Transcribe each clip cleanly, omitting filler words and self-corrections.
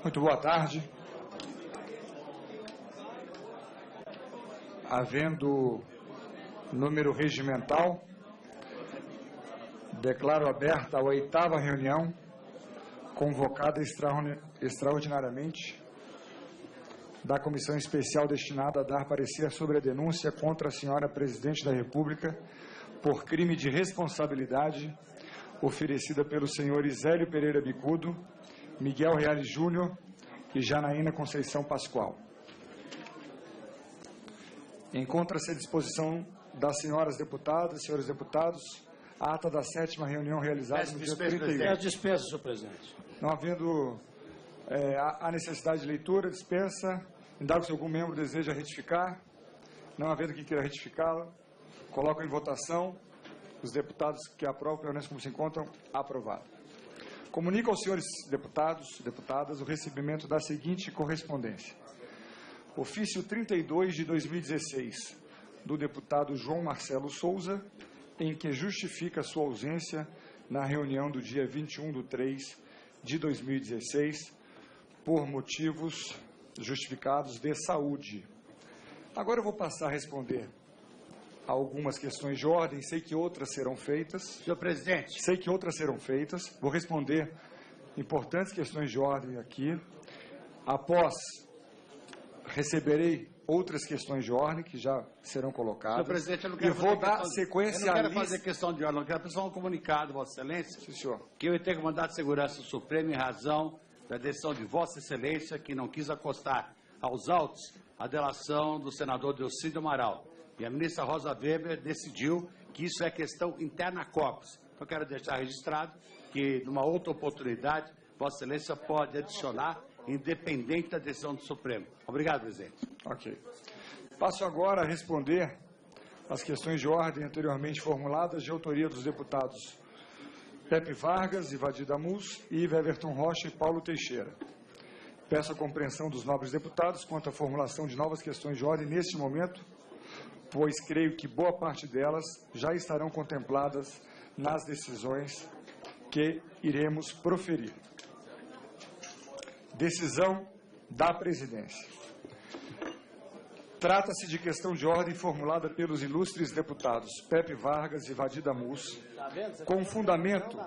Muito boa tarde. Havendo número regimental, declaro aberta a 8ª reunião, convocada extraordinariamente, da Comissão Especial destinada a dar parecer sobre a denúncia contra a senhora Presidente da República por crime de responsabilidade oferecida pelos senhores Hélio Pereira Bicudo, Miguel Reale Júnior e Janaína Conceição Pascoal. Encontra-se à disposição das senhoras deputadas e senhores deputados a ata da 7ª reunião realizada no dia 31. Peço dispensa, senhor presidente. Não havendo a necessidade de leitura, dispensa, indago se algum membro deseja retificar. Não havendo quem queira retificá-la, coloco em votação. Os deputados que aprovam permanecem como se encontram. Aprovado. Comunico aos senhores deputados e deputadas o recebimento da seguinte correspondência. Ofício 32 de 2016, do deputado João Marcelo Souza, em que justifica sua ausência na reunião do dia 21/3 de 2016, por motivos justificados de saúde. Agora eu vou passar a responder a algumas questões de ordem, sei que outras serão feitas. Senhor presidente. Sei que outras serão feitas. Vou responder importantes questões de ordem aqui. Após, receberei outras questões de ordem que já serão colocadas. Senhor presidente, eu não quero dar sequência eu não quero fazer questão de ordem, eu quero só um comunicado, Vossa Excelência. Sim, senhor. Que eu tenho mandado de segurança suprema em razão da decisão de Vossa Excelência, que não quis acostar aos autos a delação do senador Delcídio Amaral. E a ministra Rosa Weber decidiu que isso é questão interna corpus. Então, quero deixar registrado que, numa outra oportunidade, Vossa Excelência pode adicionar, independente da decisão do Supremo. Obrigado, presidente. Ok. Passo agora a responder as questões de ordem anteriormente formuladas de autoria dos deputados Pepe Vargas, Ivadir Damus, Ivo Everton Rocha e Paulo Teixeira. Peço a compreensão dos nobres deputados quanto à formulação de novas questões de ordem neste momento, pois creio que boa parte delas já estarão contempladas nas decisões que iremos proferir. Decisão da presidência. Trata-se de questão de ordem formulada pelos ilustres deputados Pepe Vargas e Ivadir Damus, com o fundamento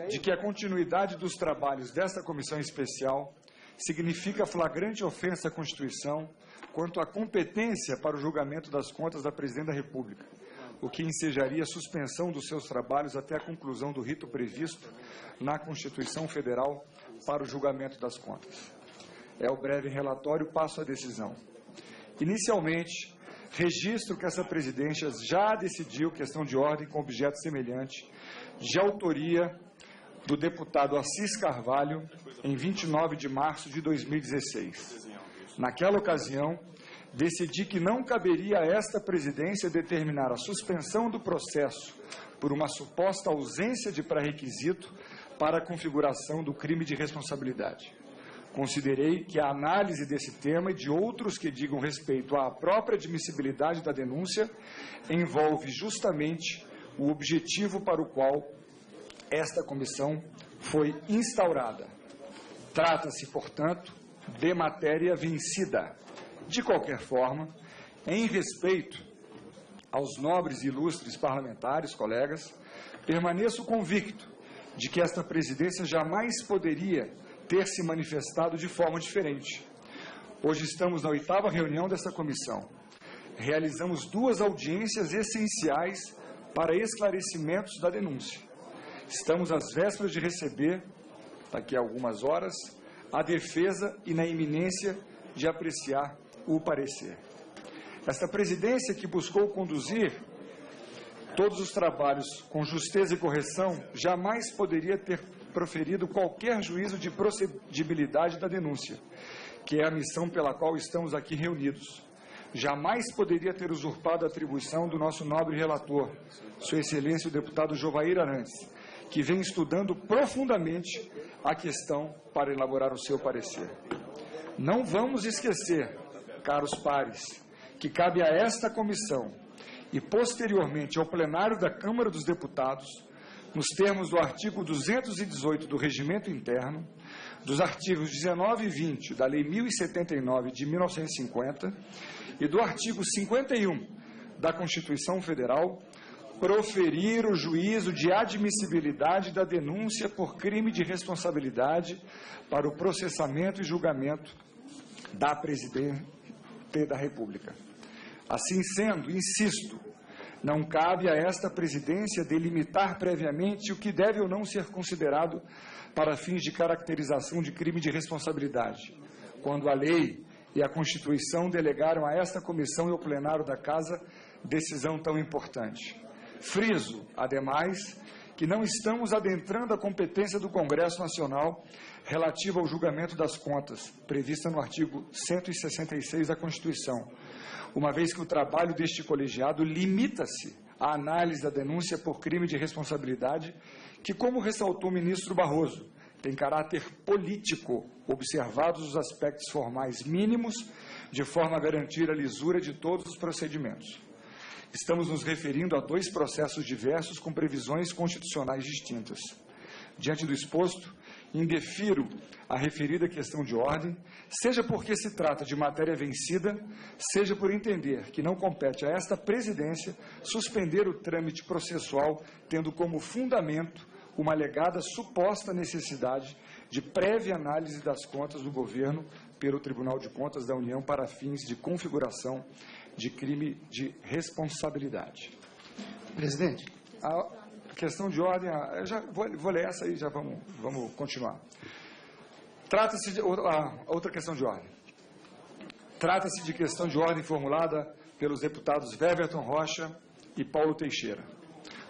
de que a continuidade dos trabalhos desta comissão especial significa flagrante ofensa à Constituição quanto à competência para o julgamento das contas da Presidente da República, o que ensejaria a suspensão dos seus trabalhos até a conclusão do rito previsto na Constituição Federal para o julgamento das contas. É o breve relatório, passo à decisão. Inicialmente, registro que essa presidência já decidiu questão de ordem com objeto semelhante, de autoria do deputado Assis Carvalho, em 29 de março de 2016. Naquela ocasião, decidi que não caberia a esta presidência determinar a suspensão do processo por uma suposta ausência de pré-requisito para a configuração do crime de responsabilidade. Considerei que a análise desse tema e de outros que digam respeito à própria admissibilidade da denúncia envolve justamente o objetivo para o qual esta comissão foi instaurada. Trata-se, portanto, de matéria vencida. De qualquer forma, em respeito aos nobres e ilustres parlamentares, colegas, permaneço convicto de que esta presidência jamais poderia ter se manifestado de forma diferente. Hoje estamos na 8ª reunião desta comissão. Realizamos 2 audiências essenciais para esclarecimentos da denúncia. Estamos às vésperas de receber, daqui a algumas horas, a defesa e na iminência de apreciar o parecer. Esta presidência que buscou conduzir todos os trabalhos com justeza e correção jamais poderia ter proferido qualquer juízo de procedibilidade da denúncia, que é a missão pela qual estamos aqui reunidos. Jamais poderia ter usurpado a atribuição do nosso nobre relator, Sua Excelência o deputado Jovair Arantes, que vem estudando profundamente a questão para elaborar o seu parecer. Não vamos esquecer, caros pares, que cabe a esta comissão e posteriormente ao plenário da Câmara dos Deputados nos termos do artigo 218 do Regimento Interno, dos artigos 19 e 20 da Lei 1079 de 1950 e do artigo 51 da Constituição Federal, proferir o juízo de admissibilidade da denúncia por crime de responsabilidade para o processamento e julgamento da Presidente da República. Assim sendo, insisto, não cabe a esta presidência delimitar previamente o que deve ou não ser considerado para fins de caracterização de crime de responsabilidade, quando a lei e a Constituição delegaram a esta comissão e ao plenário da Casa decisão tão importante. Friso, ademais, que não estamos adentrando a competência do Congresso Nacional relativa ao julgamento das contas, prevista no artigo 166 da Constituição, uma vez que o trabalho deste colegiado limita-se à análise da denúncia por crime de responsabilidade, que, como ressaltou o ministro Barroso, tem caráter político, observados os aspectos formais mínimos, de forma a garantir a lisura de todos os procedimentos. Estamos nos referindo a dois processos diversos com previsões constitucionais distintas. Diante do exposto, indefiro a referida questão de ordem, seja porque se trata de matéria vencida, seja por entender que não compete a esta presidência suspender o trâmite processual, tendo como fundamento uma alegada suposta necessidade de prévia análise das contas do governo pelo Tribunal de Contas da União para fins de configuração de crime de responsabilidade. Presidente. A questão de ordem, eu já vou ler essa e já vamos continuar. Trata-se de outra questão de ordem. Trata-se de questão de ordem formulada pelos deputados Weverton Rocha e Paulo Teixeira.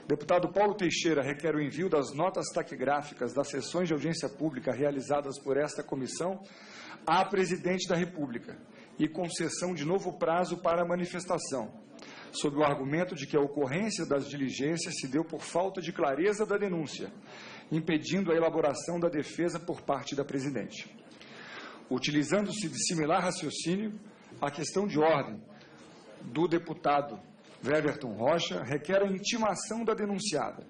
O deputado Paulo Teixeira requer o envio das notas taquigráficas das sessões de audiência pública realizadas por esta comissão à Presidente da República e concessão de novo prazo para a manifestação, sob o argumento de que a ocorrência das diligências se deu por falta de clareza da denúncia, impedindo a elaboração da defesa por parte da Presidente. Utilizando-se de similar raciocínio, a questão de ordem do deputado Weverton Rocha requer a intimação da denunciada,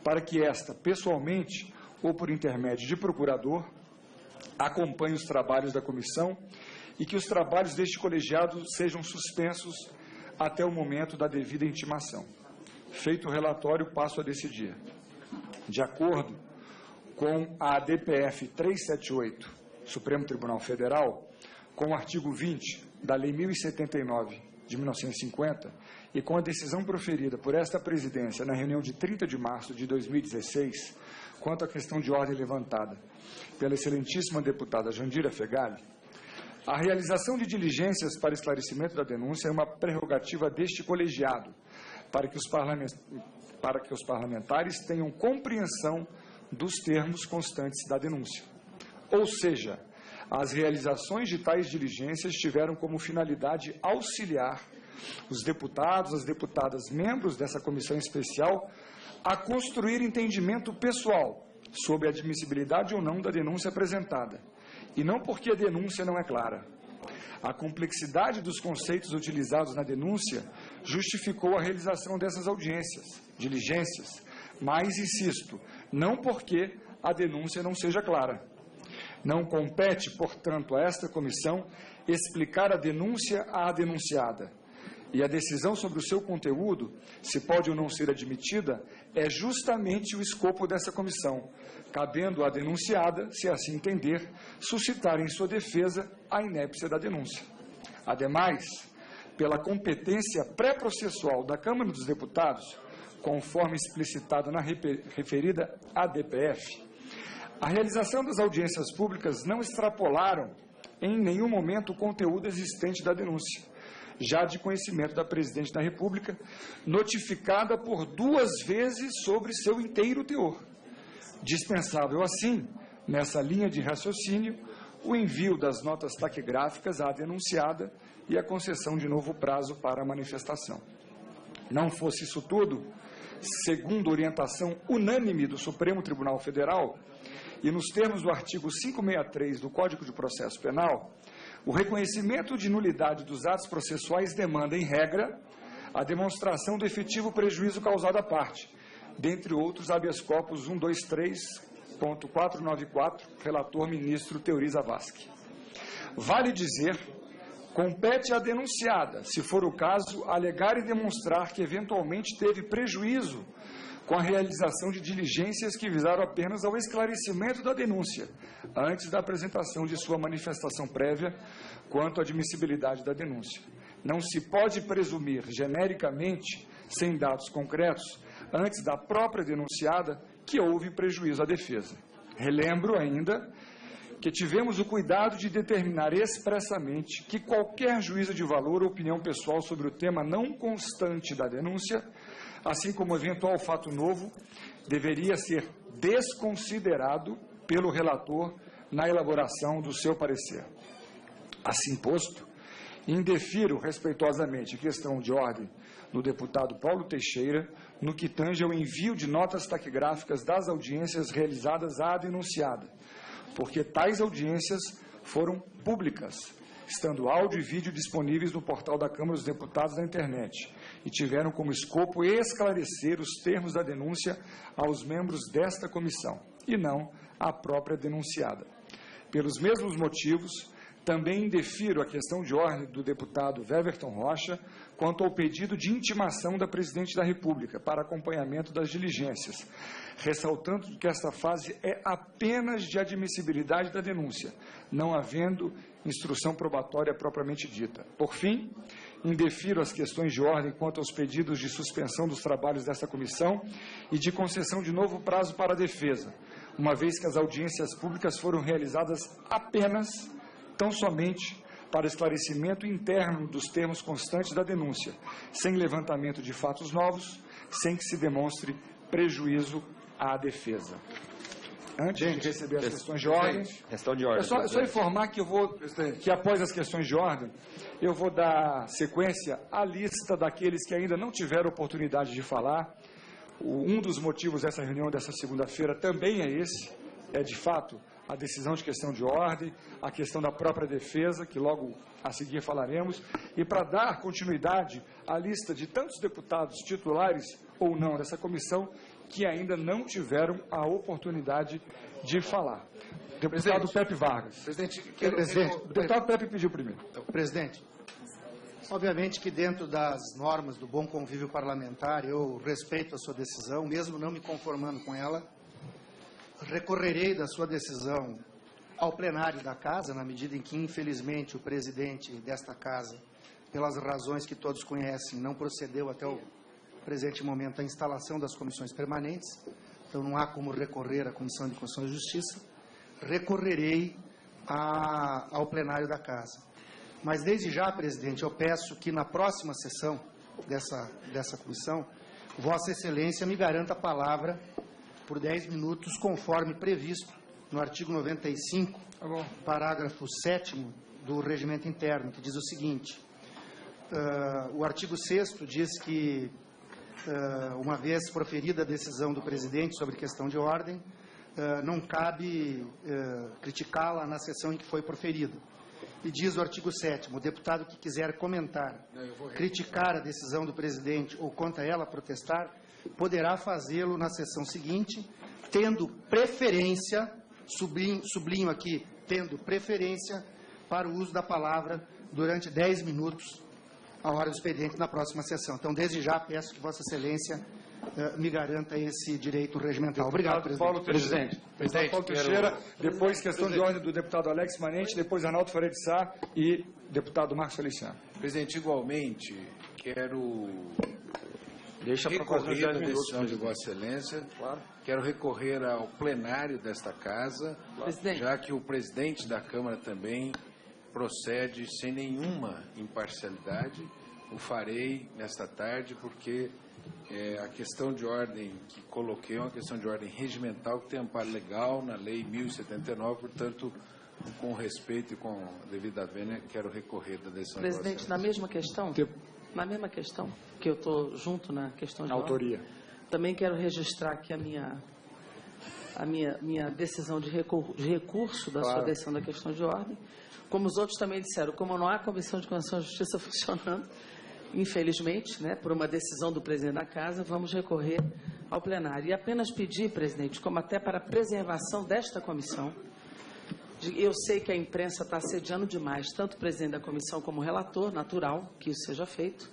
para que esta, pessoalmente ou por intermédio de procurador, acompanhe os trabalhos da comissão e que os trabalhos deste colegiado sejam suspensos até o momento da devida intimação. Feito o relatório, passo a decidir. De acordo com a DPF 378, Supremo Tribunal Federal, com o artigo 20 da Lei 1079 de 1950 e com a decisão proferida por esta presidência na reunião de 30 de março de 2016, quanto à questão de ordem levantada pela excelentíssima deputada Jandira Fegali, a realização de diligências para esclarecimento da denúncia é uma prerrogativa deste colegiado, para que os parlamentares tenham compreensão dos termos constantes da denúncia. Ou seja, as realizações de tais diligências tiveram como finalidade auxiliar os deputados, as deputadas, membros dessa comissão especial, a construir entendimento pessoal sobre a admissibilidade ou não da denúncia apresentada, e não porque a denúncia não é clara. A complexidade dos conceitos utilizados na denúncia justificou a realização dessas diligências, mas, insisto, não porque a denúncia não seja clara. Não compete, portanto, a esta comissão explicar a denúncia à denunciada. E a decisão sobre o seu conteúdo, se pode ou não ser admitida, é justamente o escopo dessa comissão, cabendo à denunciada, se assim entender, suscitar em sua defesa a inépcia da denúncia. Ademais, pela competência pré-processual da Câmara dos Deputados, conforme explicitado na referida ADPF, a realização das audiências públicas não extrapolaram em nenhum momento o conteúdo existente da denúncia, já de conhecimento da Presidente da República, notificada por 2 vezes sobre seu inteiro teor. Dispensável, assim, nessa linha de raciocínio, o envio das notas taquigráficas à denunciada e a concessão de novo prazo para a manifestação. Não fosse isso tudo, segundo orientação unânime do Supremo Tribunal Federal, e nos termos do artigo 563 do Código de Processo Penal, o reconhecimento de nulidade dos atos processuais demanda, em regra, a demonstração do efetivo prejuízo causado à parte, dentre outros habeas corpus 123.494, relator ministro Teori Zavascki. Vale dizer, compete à denunciada, se for o caso, alegar e demonstrar que eventualmente teve prejuízo com a realização de diligências que visaram apenas ao esclarecimento da denúncia, antes da apresentação de sua manifestação prévia quanto à admissibilidade da denúncia. Não se pode presumir genericamente, sem dados concretos, antes da própria denunciada, que houve prejuízo à defesa. Relembro ainda que tivemos o cuidado de determinar expressamente que qualquer juízo de valor ou opinião pessoal sobre o tema não constante da denúncia, assim como eventual fato novo, deveria ser desconsiderado pelo relator na elaboração do seu parecer. Assim posto, indefiro respeitosamente a questão de ordem do deputado Paulo Teixeira no que tange ao envio de notas taquigráficas das audiências realizadas à denunciada, porque tais audiências foram públicas, estando áudio e vídeo disponíveis no portal da Câmara dos Deputados na internet, e tiveram como escopo esclarecer os termos da denúncia aos membros desta comissão, e não à própria denunciada. Pelos mesmos motivos, também indefiro a questão de ordem do deputado Weverton Rocha quanto ao pedido de intimação da Presidente da República para acompanhamento das diligências, ressaltando que esta fase é apenas de admissibilidade da denúncia, não havendo instrução probatória propriamente dita. Por fim, indefiro as questões de ordem quanto aos pedidos de suspensão dos trabalhos desta comissão e de concessão de novo prazo para a defesa, uma vez que as audiências públicas foram realizadas apenas, tão somente, para esclarecimento interno dos termos constantes da denúncia, sem levantamento de fatos novos, sem que se demonstre prejuízo à defesa. Antes de receber as questões de ordem, é só informar que após as questões de ordem, eu vou dar sequência à lista daqueles que ainda não tiveram oportunidade de falar. Um dos motivos dessa reunião dessa segunda-feira também é esse, é de fato a decisão de questão de ordem, a questão da própria defesa, que logo a seguir falaremos, e para dar continuidade à lista de tantos deputados titulares ou não dessa comissão que ainda não tiveram a oportunidade de falar. Deputado Pepe Vargas. Presidente, o deputado Pepe pediu primeiro. Presidente, obviamente que dentro das normas do bom convívio parlamentar, eu respeito a sua decisão, mesmo não me conformando com ela. Recorrerei da sua decisão ao plenário da Casa, na medida em que, infelizmente, o presidente desta Casa, pelas razões que todos conhecem, não procedeu até o presente momento à instalação das comissões permanentes, então não há como recorrer à Comissão de Constituição e Justiça. Recorrerei ao plenário da Casa. Mas, desde já, presidente, eu peço que na próxima sessão dessa comissão, Vossa Excelência me garanta a palavra por 10 minutos, conforme previsto no artigo 95, parágrafo 7º do Regimento Interno, que diz o seguinte: o artigo 6º diz que, uma vez proferida a decisão do presidente sobre questão de ordem, não cabe criticá-la na sessão em que foi proferida. E diz o artigo 7º, o deputado que quiser comentar, criticar a decisão do presidente ou contra ela protestar, poderá fazê-lo na sessão seguinte, tendo preferência, sublinho aqui, tendo preferência para o uso da palavra durante 10 minutos, a hora do expediente, na próxima sessão. Então, desde já, peço que Vossa Excelência me garanta esse direito regimental. Obrigado, presidente. Presidente Paulo Teixeira, depois questão de ordem do deputado Alex Manente, depois Arnaldo Faria de Sá e deputado Marcos Feliciano. Presidente, igualmente, quero recorrer à decisão de Vossa Excelência, quero recorrer ao plenário desta Casa, já que o presidente da Câmara também procede sem nenhuma imparcialidade. O farei nesta tarde, porque a questão de ordem que coloquei é uma questão de ordem regimental que tem amparo legal na Lei 1079, portanto, com respeito e com a devida vênia, quero recorrer da decisão de Vossa Excelência. Presidente, na mesma questão, que eu estou junto na questão de autoria, ordem, também quero registrar aqui a minha decisão de recurso da sua decisão da questão de ordem. Como os outros também disseram, como não há Comissão de Constituição e Justiça funcionando, infelizmente, por uma decisão do presidente da Casa, vamos recorrer ao plenário. E apenas pedir, presidente, como até para a preservação desta comissão, eu sei que a imprensa está assediando demais, tanto o presidente da comissão como o relator, natural que isso seja feito,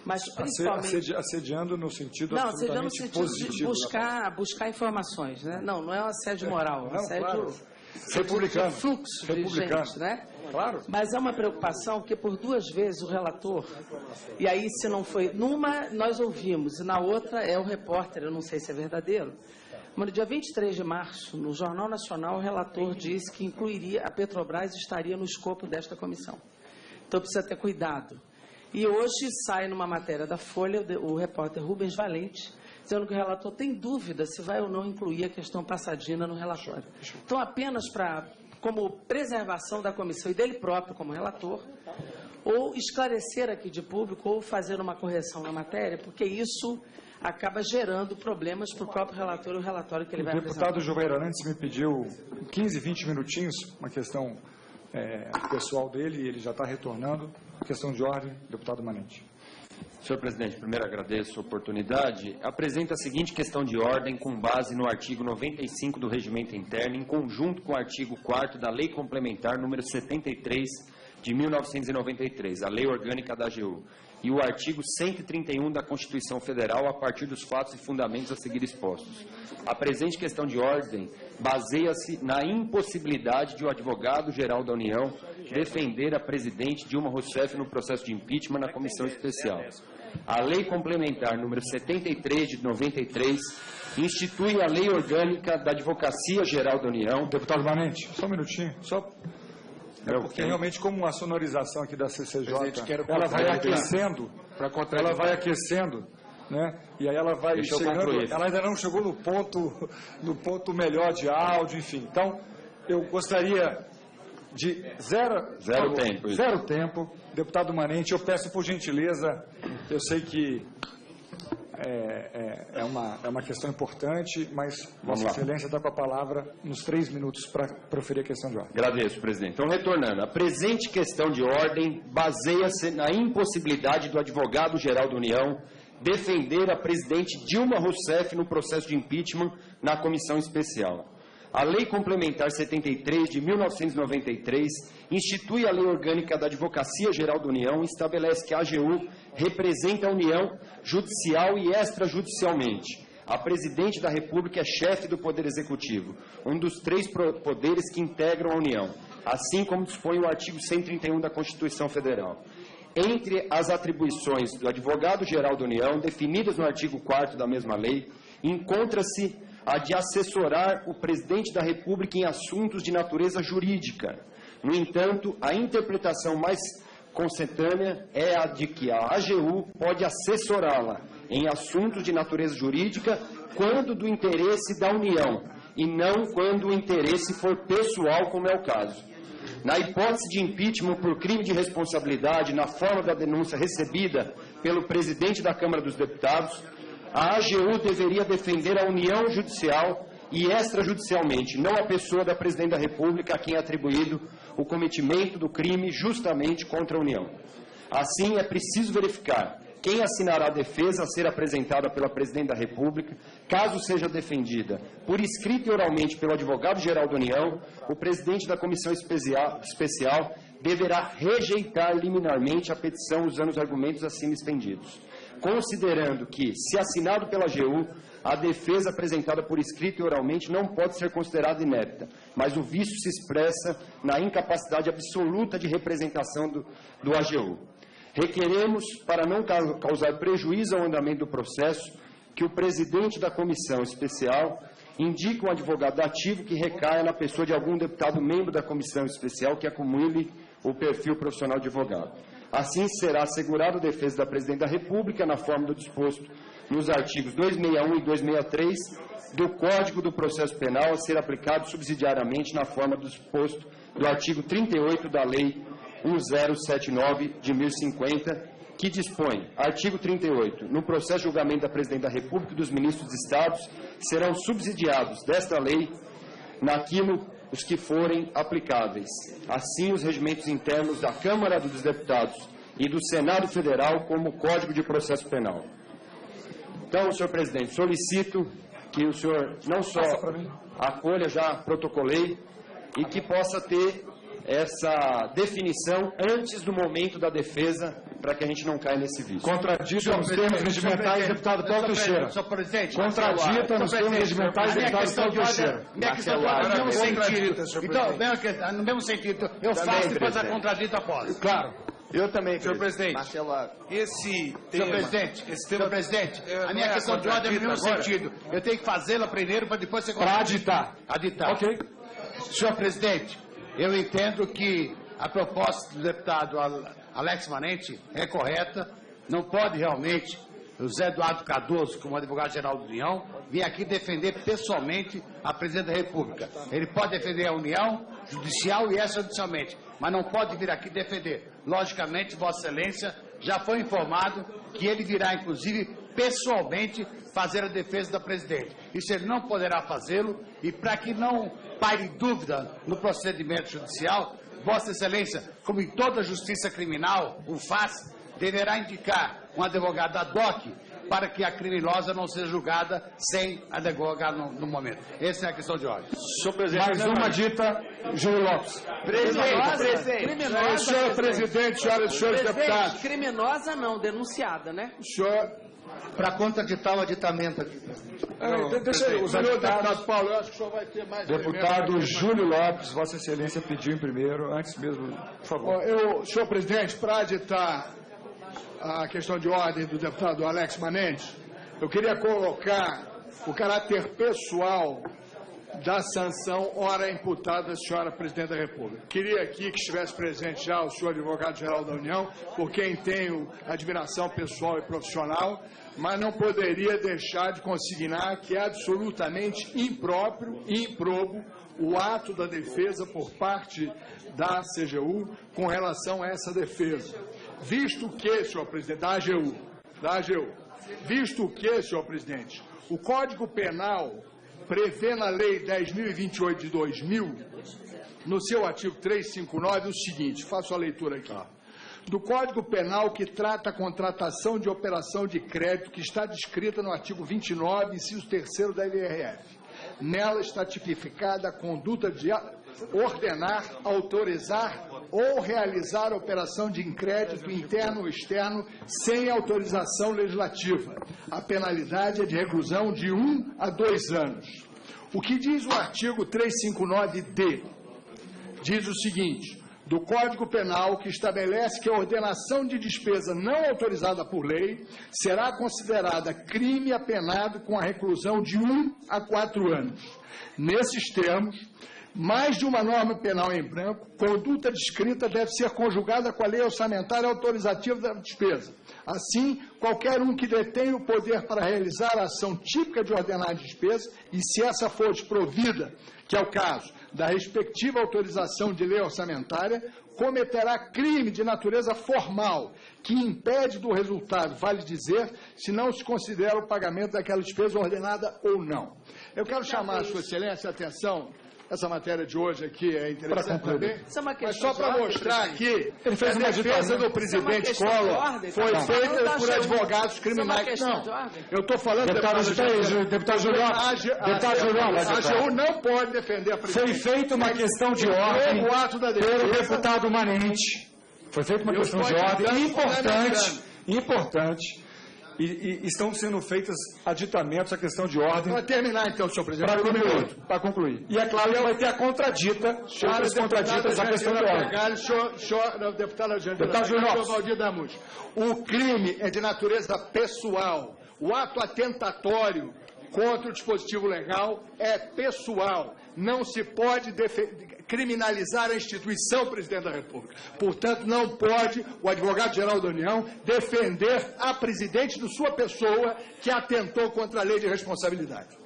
mas principalmente... Assediando no sentido não, absolutamente assediando no sentido positivo. De buscar informações, né? Não é um assédio moral, é um assédio... Claro. Republicano. Fluxo de gente, né? Claro. Mas é uma preocupação porque por 2 vezes o relator, e aí se não foi, numa nós ouvimos e na outra é o repórter, eu não sei se é verdadeiro, mas no dia 23 de março, no Jornal Nacional, o relator disse que incluiria, a Petrobras estaria no escopo desta comissão. Então precisa ter cuidado. E hoje sai numa matéria da Folha o repórter Rubens Valente, dizendo que o relator tem dúvida se vai ou não incluir a questão passadina no relatório. Então, apenas como preservação da comissão e dele próprio como relator, ou esclarecer aqui de público, ou fazer uma correção na matéria, porque isso acaba gerando problemas para o próprio relator e o relatório que ele vai apresentar. O deputado Gilvair Arantes me pediu 15, 20 minutinhos, uma questão pessoal dele, e ele já está retornando. Questão de ordem, deputado Manente. Senhor presidente, primeiro agradeço a oportunidade. Apresento a seguinte questão de ordem com base no artigo 95 do Regimento Interno, em conjunto com o artigo 4º da Lei Complementar número 73 de 1993, a Lei Orgânica da AGU, e o artigo 131 da Constituição Federal, a partir dos fatos e fundamentos a seguir expostos. A presente questão de ordem baseia-se na impossibilidade de o advogado-geral da União defender a presidente Dilma Rousseff no processo de impeachment na comissão especial. A Lei Complementar número 73 de 93 institui a Lei Orgânica da Advocacia Geral da União. Deputado Manente, só um minutinho, porque realmente, como a sonorização aqui da CCJ, ela vai aquecendo, né? E aí ela vai chegando, ela ainda não chegou no ponto melhor de áudio, enfim. Então, eu gostaria de zero tempo. Deputado Manente, eu peço por gentileza, eu sei que é uma questão importante, mas Vossa Excelência está com a palavra nos 3 minutos para proferir a questão de ordem. Agradeço, presidente. Então, retornando, a presente questão de ordem baseia-se na impossibilidade do advogado-geral da União defender a presidente Dilma Rousseff no processo de impeachment na comissão especial. A Lei Complementar 73 de 1993 institui a Lei Orgânica da Advocacia Geral da União e estabelece que a AGU representa a União judicial e extrajudicialmente. A Presidente da República é chefe do Poder Executivo, um dos 3 poderes que integram a União, assim como dispõe o artigo 131 da Constituição Federal. Entre as atribuições do advogado-geral da União, definidas no artigo 4º da mesma lei, encontra-se a de assessorar o presidente da República em assuntos de natureza jurídica. No entanto, a interpretação mais consentânea é a de que a AGU pode assessorá-la em assuntos de natureza jurídica quando do interesse da União e não quando o interesse for pessoal, como é o caso. Na hipótese de impeachment por crime de responsabilidade na forma da denúncia recebida pelo presidente da Câmara dos Deputados, a AGU deveria defender a União judicial e extrajudicialmente, não a pessoa da Presidente da República a quem é atribuído o cometimento do crime justamente contra a União. Assim, é preciso verificar quem assinará a defesa a ser apresentada pela Presidente da República, caso seja defendida por escrito e oralmente pelo advogado-geral da União, o presidente da Comissão Especial deverá rejeitar liminarmente a petição usando os argumentos acima expendidos, considerando que, se assinado pela AGU, a defesa apresentada por escrito e oralmente não pode ser considerada inépita, mas o vício se expressa na incapacidade absoluta de representação do AGU. Requeremos, para não causar prejuízo ao andamento do processo, que o presidente da comissão especial indique um advogado ativo que recaia na pessoa de algum deputado membro da comissão especial que acumule o perfil profissional de advogado. Assim, será assegurada a defesa da Presidente da República na forma do disposto nos artigos 261 e 263 do Código do Processo Penal a ser aplicado subsidiariamente na forma do disposto do artigo 38 da Lei 1079 de 1050, que dispõe, artigo 38, no processo de julgamento da Presidente da República e dos ministros de Estados, serão subsidiados desta lei naquilo os que forem aplicáveis. Assim, os regimentos internos da Câmara dos Deputados e do Senado Federal, como o Código de Processo Penal. Então, senhor presidente, solicito que o senhor não só acolha, já protocolei, e que possa ter essa definição antes do momento da defesa, para que a gente não caia nesse vício. Contradita nos termos regimentais, deputado Paulo Teixeira. Senhor presidente. Contradita nos termos regimentais, deputado Paulo Teixeira. Minha questão de ordem no mesmo sentido. Então, no mesmo sentido, eu faço e depois a contradita após. Claro. Eu também, senhor presidente. Esse Senhor presidente, a minha questão de ordem é no mesmo sentido. Eu tenho que fazê-la primeiro para depois ser Para aditar. Aditar. Ok. Senhor presidente, eu entendo que a proposta do deputado Alex Manente é correta. Não pode realmente o Zé Eduardo Cardoso, como advogado-geral da União, vir aqui defender pessoalmente a presidente da República. Ele pode defender a União Judicial e extrajudicialmente, mas não pode vir aqui defender. Logicamente, Vossa Excelência já foi informado que ele virá, inclusive, pessoalmente fazer a defesa da presidente. Isso ele não poderá fazê-lo, e para que não paire dúvida no procedimento judicial, Vossa Excelência, como em toda justiça criminal o faz, deverá indicar um advogado ad hoc para que a criminosa não seja julgada sem advogado no momento. Essa é a questão de ordem. Senhor presidente, mais uma dita, Júlio Lopes. Criminosa, senhor presidente, senhoras e senhores deputados. Criminosa não, denunciada, né? Senhor, Para contraditar o aditamento aqui. Deixa eu usar deputado Paulo, eu acho que o senhor vai ter mais... Deputado Júlio Lopes, Vossa Excelência pediu em primeiro, antes mesmo, por favor. Senhor presidente, para aditar a questão de ordem do deputado Alex Manente, eu queria colocar o caráter pessoal da sanção ora imputada à senhora presidente da República. Queria aqui que estivesse presente já o senhor advogado-geral da União, por quem tenho admiração pessoal e profissional, mas não poderia deixar de consignar que é absolutamente impróprio e improbo o ato da defesa por parte da CGU com relação a essa defesa. Visto que, senhor presidente, da AGU, visto que, senhor presidente, o Código Penal prevê na Lei 10.028 de 2000, no seu artigo 359, o seguinte, faço a leitura aqui, do Código Penal que trata a contratação de operação de crédito que está descrita no artigo 29, inciso 3º da LRF. Nela está tipificada a conduta de ordenar, autorizar ou realizar operação de crédito interno ou externo sem autorização legislativa. A penalidade é de reclusão de 1 a 2 anos. O que diz o artigo 359-D? Diz o seguinte, do Código Penal que estabelece que a ordenação de despesa não autorizada por lei será considerada crime apenado com a reclusão de 1 a 4 anos. Nesses termos, mais de uma norma penal em branco, conduta descrita deve ser conjugada com a lei orçamentária autorizativa da despesa. Assim, qualquer um que detém o poder para realizar a ação típica de ordenar a despesa, e se essa for desprovida, que é o caso da respectiva autorização de lei orçamentária, cometerá crime de natureza formal, que impede do resultado, vale dizer, se não se considera o pagamento daquela despesa ordenada ou não. Eu quero chamar a Sua Excelência a atenção. Essa matéria de hoje aqui é interessante também, mas só para mostrar aqui que a defesa do presidente Collor foi feita por advogados criminais. Não, eu estou falando... Deputado Júlio, a AGU não pode defender a presidente. Foi feita uma questão de ordem pelo deputado Manente. Foi feita uma questão de ordem importante. E estão sendo feitas aditamentos à questão de ordem. Para terminar, então, senhor presidente. Para concluir. E é claro que vai ter a contradita, outras contraditas à questão de ordem. Deputado Júlio Damus. O crime é de natureza pessoal. O ato atentatório contra o dispositivo legal é pessoal. Não se pode criminalizar a instituição presidente da República. Portanto, não pode o advogado-geral da União defender a presidente de sua pessoa que atentou contra a lei de responsabilidade.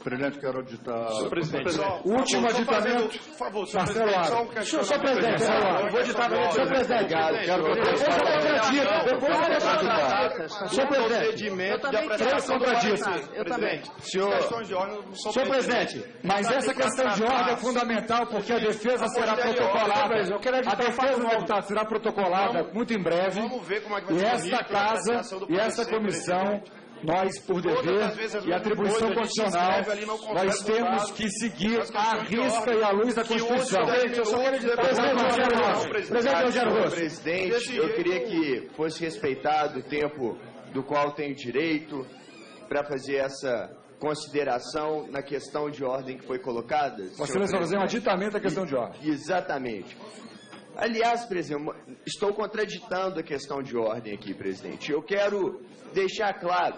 Presidente, quero aditar... Senhor presidente, o último aditamento... Por favor, senhor presidente, só um questionamento. Senhor presidente, eu vou aditar para senhor presidente. Senhor presidente, três contraditos. Senhor presidente, mas essa questão de ordem é fundamental porque a defesa será protocolada. A defesa do deputado será protocolada muito em breve. E esta casa e esta comissão Nós, por dever e atribuição constitucional, nós temos que seguir à risca e à luz da Constituição. Presidente, eu queria que fosse respeitado o tempo do qual tenho direito para fazer essa consideração na questão de ordem que foi colocada. Vossa Excelência vai fazer um aditamento à questão de ordem. Exatamente. Aliás, presidente, estou contraditando a questão de ordem aqui, presidente. Eu quero deixar claro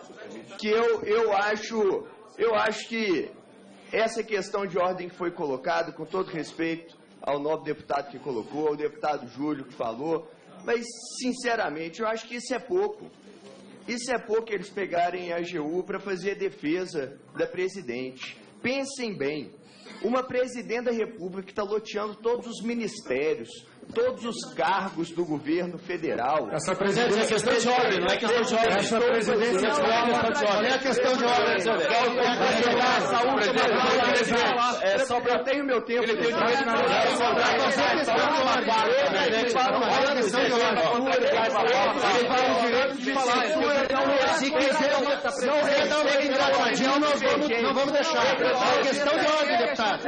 que eu acho que essa questão de ordem que foi colocada, com todo respeito ao nobre deputado que colocou, ao deputado Júlio que falou, mas, sinceramente, eu acho que isso é pouco. Isso é pouco eles pegarem a AGU para fazer a defesa da presidente. Pensem bem, uma presidente da República que está loteando todos os ministérios, todos os cargos do governo federal. Essa presidência é questão de ordem, não é questão de ordem. Essa presidência não é questão de ordem. É só para eu tenho meu tempo. Ele tem direito na Se quiser não dar uma engraçadinha, não vamos deixar. É questão de ordem, deputado.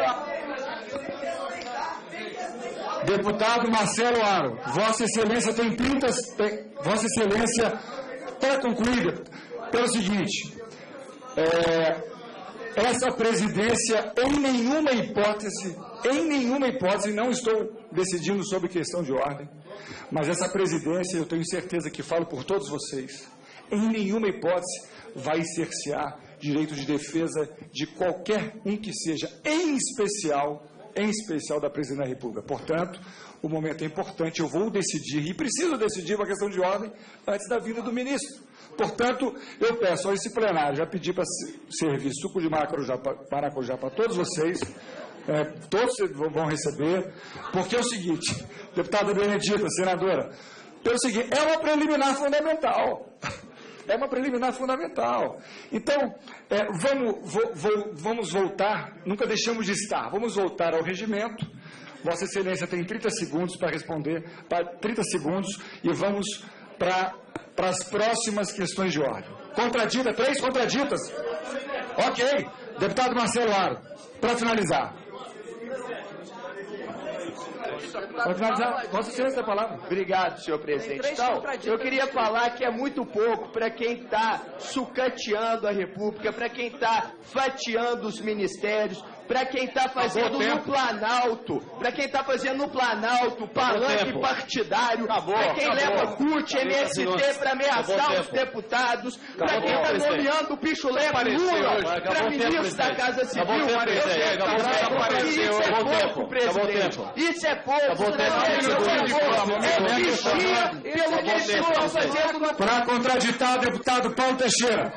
Deputado Marcelo Aro, Vossa Excelência tem 30... Vossa Excelência, para concluir, pelo seguinte, essa presidência, em nenhuma hipótese, não estou decidindo sobre questão de ordem, mas essa presidência, eu tenho certeza que falo por todos vocês, em nenhuma hipótese vai cercear direito de defesa de qualquer um que seja, em especial da Presidente da República. Portanto, o momento é importante, eu vou decidir, e preciso decidir uma questão de ordem antes da vinda do ministro. Portanto, eu peço a esse plenário, já pedi para servir suco de maracujá para todos vocês, todos vão receber, porque é o seguinte, deputada Benedita, senadora, pelo seguinte, é uma preliminar fundamental. É uma preliminar fundamental. Então, vamos voltar, nunca deixamos de estar, vamos voltar ao regimento. Vossa Excelência tem 30 segundos para responder, 30 segundos, e vamos para as próximas questões de ordem. Contradita, 3 contraditas? Ok. Deputado Marcelo Aro, para finalizar. Para finalizar, Vossa Excelência tem a palavra. Obrigado, senhor presidente. Então, eu queria falar que é muito pouco para quem está sucateando a República, para quem está fatiando os ministérios, para quem está fazendo no Planalto, palanque partidário, para quem leva CUT, MST para ameaçar os deputados, para quem está nomeando o pichulé Lula para ministro da Casa Civil. Isso é pouco, presidente. Isso é pouco. É vigia pelo que eles estão fazendo na... Para contraditar, deputado Paulo Teixeira.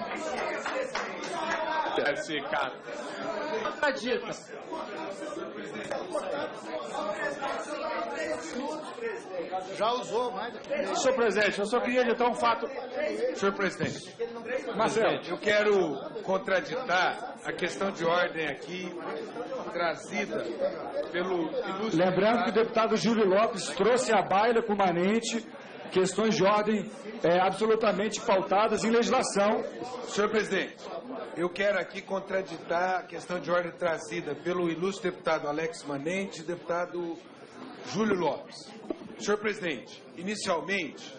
Já usou mais do que... Senhor presidente, eu só queria adiantar um fato. Senhor presidente, Marcelo, eu quero contraditar a questão de ordem aqui trazida pelo ilustre... Lembrando que o deputado Júlio Lopes trouxe à baila permanente questões de ordem absolutamente pautadas em legislação. Senhor presidente, eu quero aqui contraditar a questão de ordem trazida pelo ilustre deputado Alex Manente e deputado Júlio Lopes. Senhor presidente, inicialmente,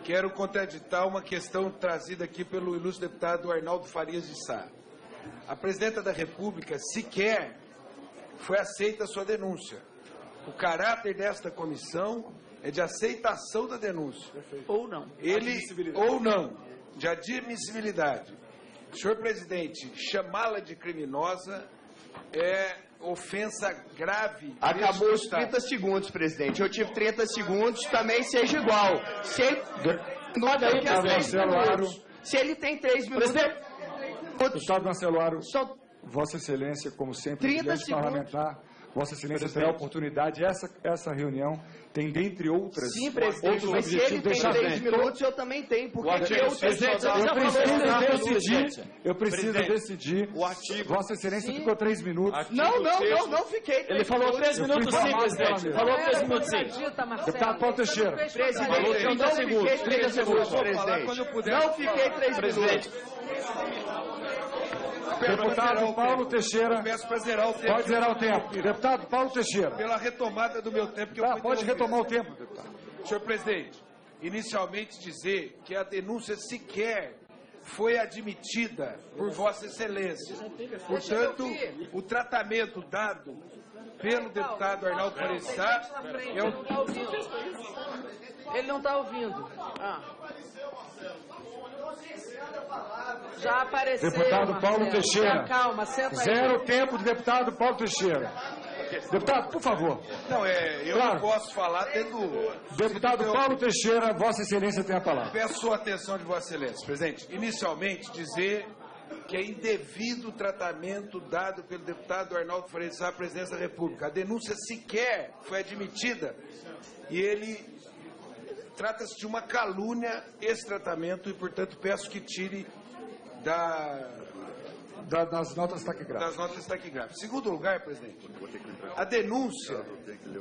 quero contraditar uma questão trazida aqui pelo ilustre deputado Arnaldo Farias de Sá. A presidenta da República sequer foi aceita a sua denúncia. O caráter desta comissão é de aceitação da denúncia. Ou não. Ou não, de admissibilidade. Senhor presidente, chamá-la de criminosa é ofensa grave. Acabou os 30 segundos, presidente. Eu tive 30 segundos, também seja igual. Se ele tem 3 minutos... Deputado Marcelo Aro, Vossa Excelência, como sempre, presidente parlamentar, Vossa Excelência terá a oportunidade, essa reunião tem, dentre outras... Sim, presidente, mas se ele tem 3 minutos, eu também tenho, porque eu preciso decidir. Vossa Excelência ficou 3 minutos. Não fiquei. Ele falou 3 minutos sim, presidente. Falou 3 minutos sim. Deputado Paulo Teixeira. Presidente, eu não fiquei 3 segundos, presidente. Não fiquei 3 minutos. Deputado Paulo Teixeira. Peço para zerar o tempo. Pode zerar o tempo. Deputado Paulo Teixeira. Pela retomada do meu tempo que eu fui pode retomar o tempo, deputado. Senhor presidente, inicialmente dizer que a denúncia sequer foi admitida por Vossa Excelência. Portanto, o tratamento dado pelo deputado Arnaldo Freixá é o... Ele não está ouvindo. Já apareceu. Deputado Paulo Teixeira. Calma, senta aí. Zero tempo do deputado Paulo Teixeira. Deputado, por favor. Não, eu claro. Não posso falar tendo... Deputado Paulo Teixeira, Vossa Excelência tem a palavra. Peço sua atenção de Vossa Excelência, presidente. Inicialmente, dizer que é indevido o tratamento dado pelo deputado Arnaldo Freixá à presidência da República. A denúncia sequer foi admitida e ele... Trata-se de uma calúnia esse tratamento e, portanto, peço que tire das notas taquigráficas. Segundo lugar, presidente, a denúncia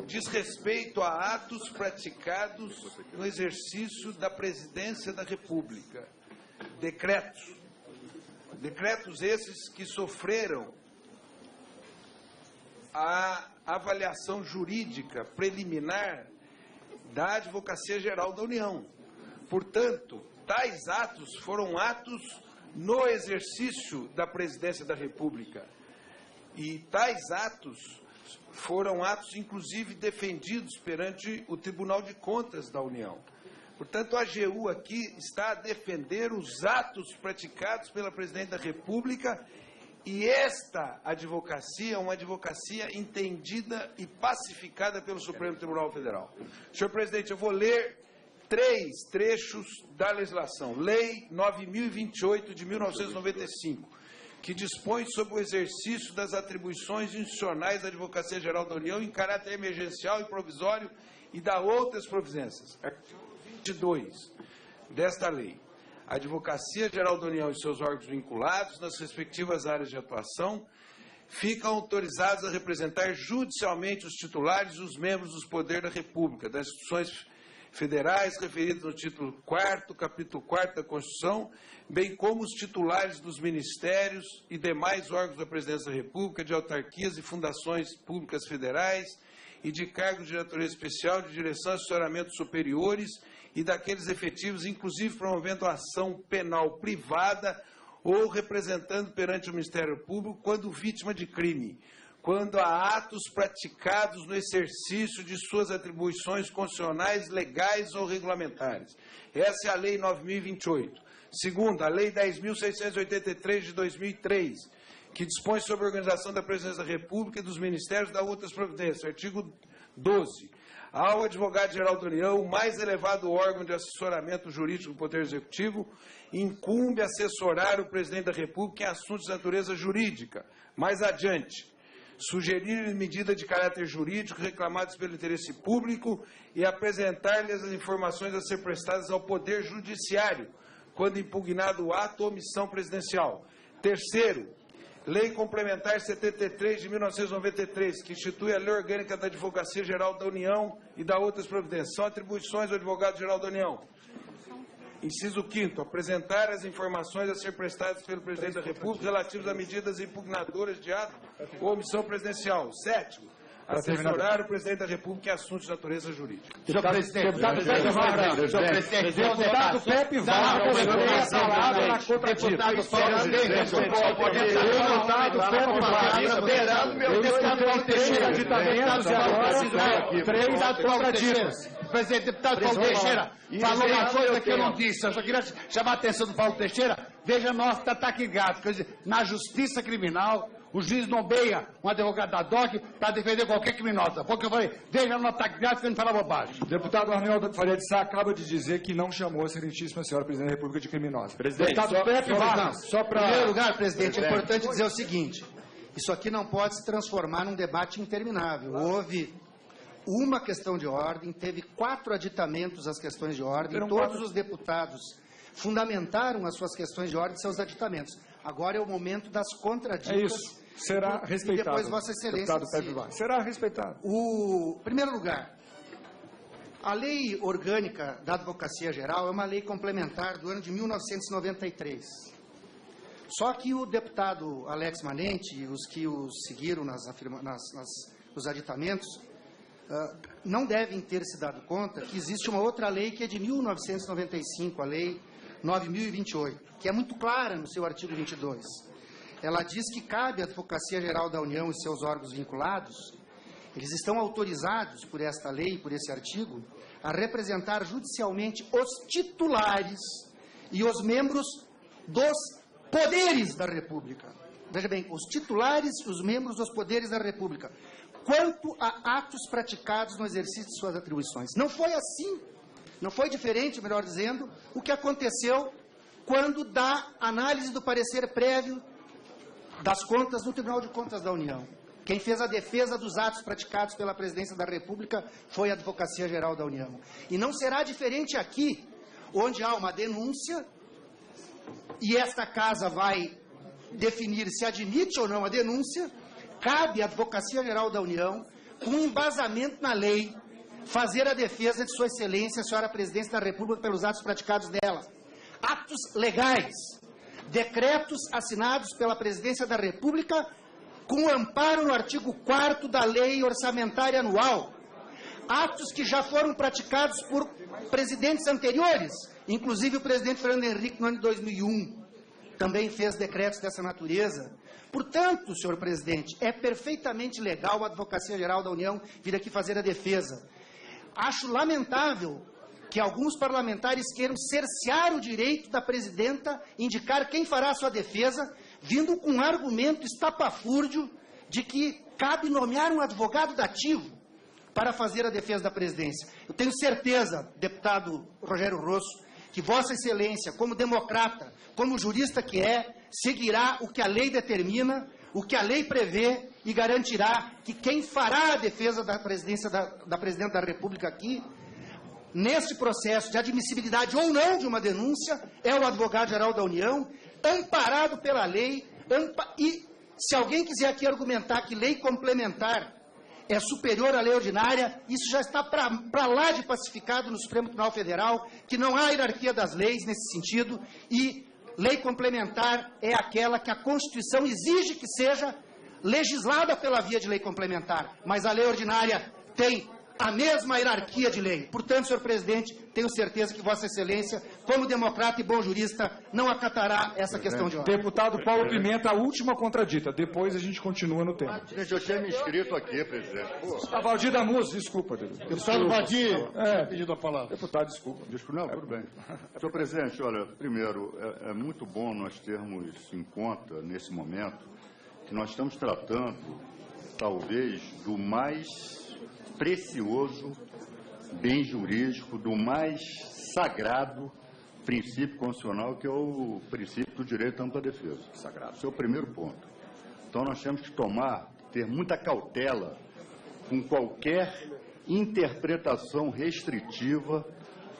diz respeito a atos praticados no exercício da presidência da República. Decretos esses que sofreram a avaliação jurídica preliminar da Advocacia Geral da União. Portanto, tais atos foram atos no exercício da presidência da República. E tais atos foram atos, inclusive, defendidos perante o Tribunal de Contas da União. Portanto, a AGU aqui está a defender os atos praticados pela presidente da República e esta advocacia é uma advocacia entendida e pacificada pelo Supremo Tribunal Federal. Senhor presidente, eu vou ler 3 trechos da legislação. Lei 9.028 de 1995, que dispõe sobre o exercício das atribuições institucionais da Advocacia Geral da União em caráter emergencial e provisório e da outras providências. Artigo 22 desta lei. A Advocacia Geral da União e seus órgãos vinculados, nas respectivas áreas de atuação, ficam autorizados a representar judicialmente os titulares e os membros dos poderes da República, das instituições federais referidas no título 4º, capítulo 4º da Constituição, bem como os titulares dos ministérios e demais órgãos da Presidência da República, de autarquias e fundações públicas federais e de cargos de natureza especial, de direção e assessoramento superiores e daqueles efetivos, inclusive promovendo ação penal privada ou representando perante o Ministério Público quando vítima de crime, quando há atos praticados no exercício de suas atribuições constitucionais, legais ou regulamentares. Essa é a Lei 9.028. Segundo, a Lei 10.683 de 2003, que dispõe sobre a organização da Presidência da República e dos Ministérios da outras providências. Artigo 12. Ao Advogado-Geral da União, o mais elevado órgão de assessoramento jurídico do Poder Executivo, incumbe assessorar o Presidente da República em assuntos de natureza jurídica. Mais adiante, sugerir medida de caráter jurídico reclamadas pelo interesse público e apresentar-lhes as informações a ser prestadas ao Poder Judiciário, quando impugnado o ato ou omissão presidencial. Terceiro, Lei Complementar 73 de 1993, que institui a Lei Orgânica da Advocacia Geral da União e da outras providências. São atribuições do Advogado-Geral da União. Inciso 5º, apresentar as informações a ser prestadas pelo Presidente da República relativas a medidas impugnadoras de ato ou omissão presidencial. 7º, assessorar o Presidente da República em assuntos de natureza jurídica. Senhor presidente, deputado Pepe Vargas, deputado Pepe Vargas, presidente, deputado Paulo Teixeira falou uma coisa que eu não disse. Eu só queria chamar a atenção do Paulo Teixeira. Veja, nós está taquigráfico. Quer dizer, na justiça criminal, o juiz nomeia um advogado da DOC para defender qualquer criminosa. Foi o que eu falei. Veja no ataque gráfico e não fala bobagem. O deputado Arnaldo Faria de Sá acaba de dizer que não chamou a excelentíssima senhora Presidente da República de criminosa. Presidente, deputado Pepe Vargas, só para... Em primeiro lugar, presidente, é importante dizer o seguinte. Isso aqui não pode se transformar num debate interminável. Houve uma questão de ordem, teve 4 aditamentos às questões de ordem, todos os deputados fundamentaram as suas questões de ordem e seus aditamentos. Agora é o momento das contraditas. É isso. Será respeitado. E depois Vossa Excelência. Será respeitado. Em primeiro lugar, a Lei Orgânica da Advocacia Geral é uma lei complementar do ano de 1993. Só que o deputado Alex Manente e os que o seguiram nos aditamentos não devem ter se dado conta que existe uma outra lei que é de 1995, a Lei 9.028, que é muito clara no seu artigo 22. Ela diz que cabe à Advocacia Geral da União e seus órgãos vinculados, eles estão autorizados por esta lei, por esse artigo, a representar judicialmente os titulares e os membros dos poderes da República. Veja bem, os titulares e os membros dos poderes da República, quanto a atos praticados no exercício de suas atribuições. Não foi assim, não foi diferente, melhor dizendo, o que aconteceu quando da análise do parecer prévio das contas no Tribunal de Contas da União. Quem fez a defesa dos atos praticados pela Presidência da República foi a Advocacia Geral da União. E não será diferente aqui, onde há uma denúncia, e esta casa vai definir se admite ou não a denúncia, cabe à Advocacia Geral da União, com embasamento na lei, fazer a defesa de Sua Excelência, a Senhora Presidência da República, pelos atos praticados dela. Atos legais, decretos assinados pela Presidência da República, com amparo no artigo 4º da Lei Orçamentária Anual. Atos que já foram praticados por presidentes anteriores, inclusive o presidente Fernando Henrique, no ano de 2001, também fez decretos dessa natureza. Portanto, senhor presidente, é perfeitamente legal a Advocacia Geral da União vir aqui fazer a defesa. Acho lamentável que alguns parlamentares queiram cercear o direito da presidenta indicar quem fará a sua defesa, vindo com um argumento estapafúrdio de que cabe nomear um advogado dativo para fazer a defesa da presidência. Eu tenho certeza, deputado Rogério Rosso, que Vossa Excelência, como democrata, como jurista que é, seguirá o que a lei determina, o que a lei prevê e garantirá que quem fará a defesa da presidência da Presidente da República aqui, nesse processo de admissibilidade ou não de uma denúncia, é o Advogado-Geral da União, amparado pela lei, e se alguém quiser aqui argumentar que lei complementar é superior à lei ordinária, isso já está para lá de pacificado no Supremo Tribunal Federal, que não há hierarquia das leis nesse sentido, e lei complementar é aquela que a Constituição exige que seja legislada pela via de lei complementar, mas a lei ordinária tem a mesma hierarquia de lei. Portanto, senhor presidente, tenho certeza que Vossa Excelência, como democrata e bom jurista, não acatará essa questão de ordem. Deputado Paulo Pimenta, a última contradita. Depois a gente continua no tema. Gente, eu tinha me inscrito aqui, presidente. Valdir Damus, desculpa. Deputado Valdir, pedido a palavra. Deputado, desculpa. Não, tudo bem. Senhor presidente, olha, primeiro, é muito bom nós termos em conta, nesse momento, que nós estamos tratando, talvez, do mais precioso bem jurídico, do mais sagrado princípio constitucional, que é o princípio do direito à ampla defesa. Sagrado. Esse é o primeiro ponto. Então, nós temos que ter muita cautela com qualquer interpretação restritiva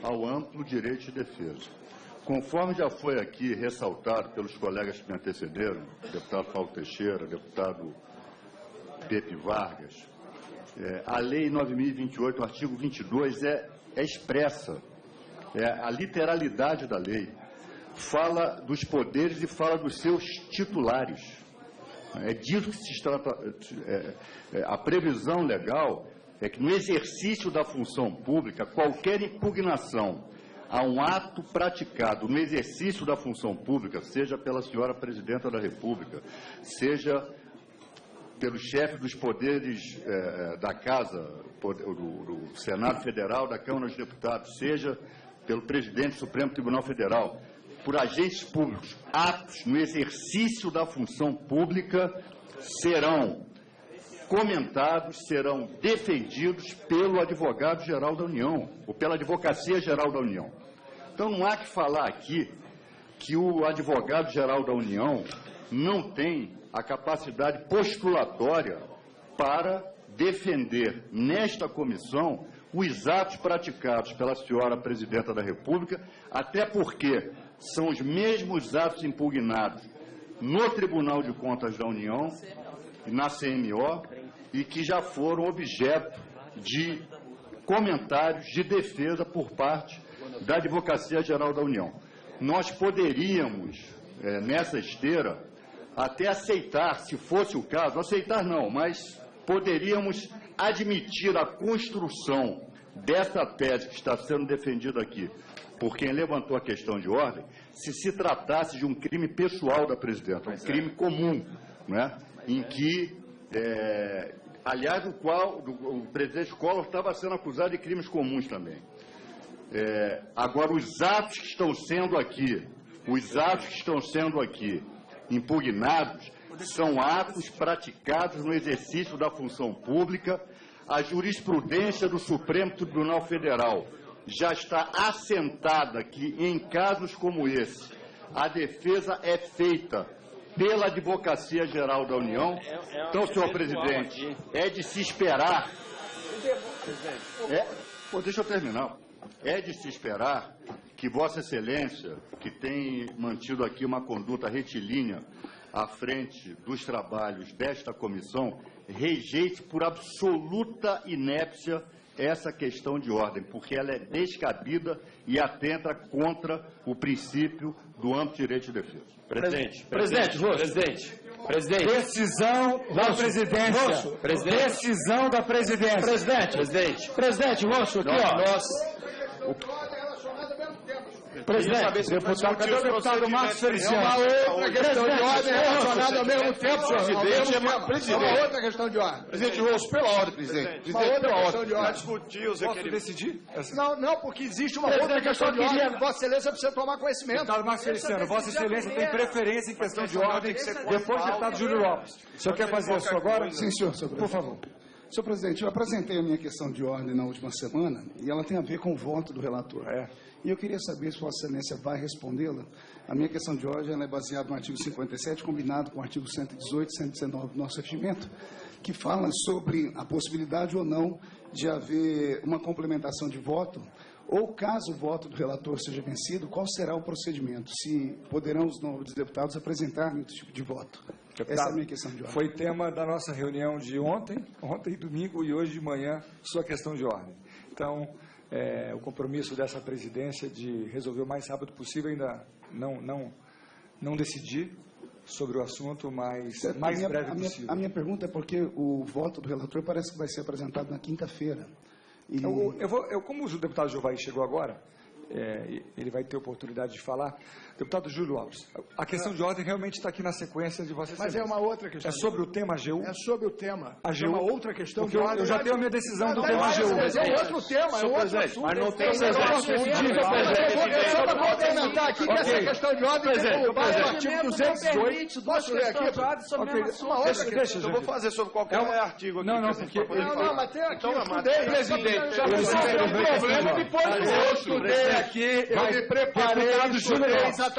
ao amplo direito de defesa. Conforme já foi aqui ressaltado pelos colegas que me antecederam, deputado Paulo Teixeira, deputado Pepe Vargas, a Lei 9.028, o artigo 22, é expressa, a literalidade da lei. Fala dos poderes e fala dos seus titulares. É disso que se trata. A previsão legal é que no exercício da função pública, qualquer impugnação a um ato praticado no exercício da função pública, seja pela senhora Presidenta da República, seja pelo chefe dos poderes da Casa, do Senado Federal, da Câmara dos Deputados, seja pelo presidente do Supremo Tribunal Federal, por agentes públicos, atos no exercício da função pública serão comentados, serão defendidos pelo Advogado-Geral da União, ou pela Advocacia Geral da União. Então, não há que falar aqui que o Advogado-Geral da União não tem a capacidade postulatória para defender nesta comissão os atos praticados pela senhora Presidenta da República, até porque são os mesmos atos impugnados no Tribunal de Contas da União e na CMO e que já foram objeto de comentários de defesa por parte da Advocacia Geral da União. Nós poderíamos nessa esteira, até aceitar, se fosse o caso, aceitar não, mas poderíamos admitir a construção dessa tese que está sendo defendida aqui por quem levantou a questão de ordem, se tratasse de um crime pessoal da presidenta, um crime comum, né, em que, aliás, o presidente Collor estava sendo acusado de crimes comuns também. Agora, os atos que estão sendo aqui impugnados são atos praticados no exercício da função pública. A jurisprudência do Supremo Tribunal Federal já está assentada que, em casos como esse, a defesa é feita pela Advocacia Geral da União. Então, senhor presidente, é de se esperar... deixa eu terminar. É de se esperar que Vossa Excelência, que tem mantido aqui uma conduta retilínea à frente dos trabalhos desta comissão, rejeite por absoluta inépcia essa questão de ordem, porque ela é descabida e atenta contra o princípio do amplo direito de defesa. Presidente. Decisão da presidência. Decisão da presidência. Presidente, Rosso, aqui, ó. Presidente, deputado, cadê o deputado Marcos Feliciano? É uma outra questão de ordem relacionada ao mesmo tempo, senhor. Presidente, é uma outra questão de ordem. Presidente Rosso, pela ordem, presidente. Uma outra questão de ordem. Discutir os requerimentos. Posso decidir? Não, porque existe uma outra questão de ordem que Vossa Excelência precisa tomar conhecimento. Deputado Marcos Feliciano, Vossa Excelência tem preferência em questão de ordem depois do deputado Júlio Lopes. O senhor quer fazer isso agora? Sim, senhor. Por favor. Senhor presidente, eu apresentei a minha questão de ordem na última semana e ela tem a ver com o voto do relator. E eu queria saber se Vossa Excelência vai respondê-la. A minha questão de ordem ela é baseada no artigo 57, combinado com o artigo 118 e 119 do nosso regimento, que fala sobre a possibilidade ou não de haver uma complementação de voto, ou caso o voto do relator seja vencido, qual será o procedimento? Se poderão os novos deputados apresentar nenhum tipo de voto? Essa é a minha questão de ordem. Foi tema da nossa reunião de ontem e domingo, e hoje de manhã, sua questão de ordem. Então, o compromisso dessa presidência de resolver o mais rápido possível, ainda não decidir sobre o assunto, mas mais breve possível. A minha pergunta é porque o voto do relator parece que vai ser apresentado na quinta-feira. E... como o deputado Giovanni chegou agora, ele vai ter oportunidade de falar. Deputado Júlio Lopes, a questão de ordem realmente está aqui na sequência de Vossa Excelência. Mas é uma outra questão. É sobre o tema AGU? É sobre o tema. AGU. É uma outra questão porque de ordem. Eu já tenho a minha decisão do tema AGU. Mas é outro tema, é outro assunto. Mas não tem Eu só vou comentar aqui que essa questão de ordem tem o artigo 218. Posso ler aqui? Uma outra questão. Eu vou fazer sobre qualquer artigo aqui. Não, mas tem aqui. Eu estudei, presidente. Eu estudei aqui, eu me preparei, exatamente. De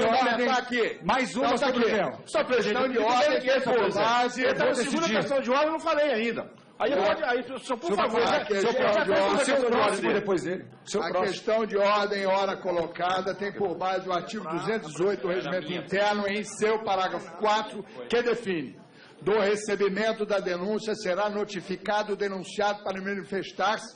ordem aqui. Mais uma sobre o tema. Só questão de ordem que é por base. A segunda questão de ordem eu não falei ainda. Por favor. A questão de ordem, hora colocada, tem por base o artigo 218 do Regimento Interno, em seu parágrafo 4, que define: do recebimento da denúncia será notificado o denunciado para manifestar-se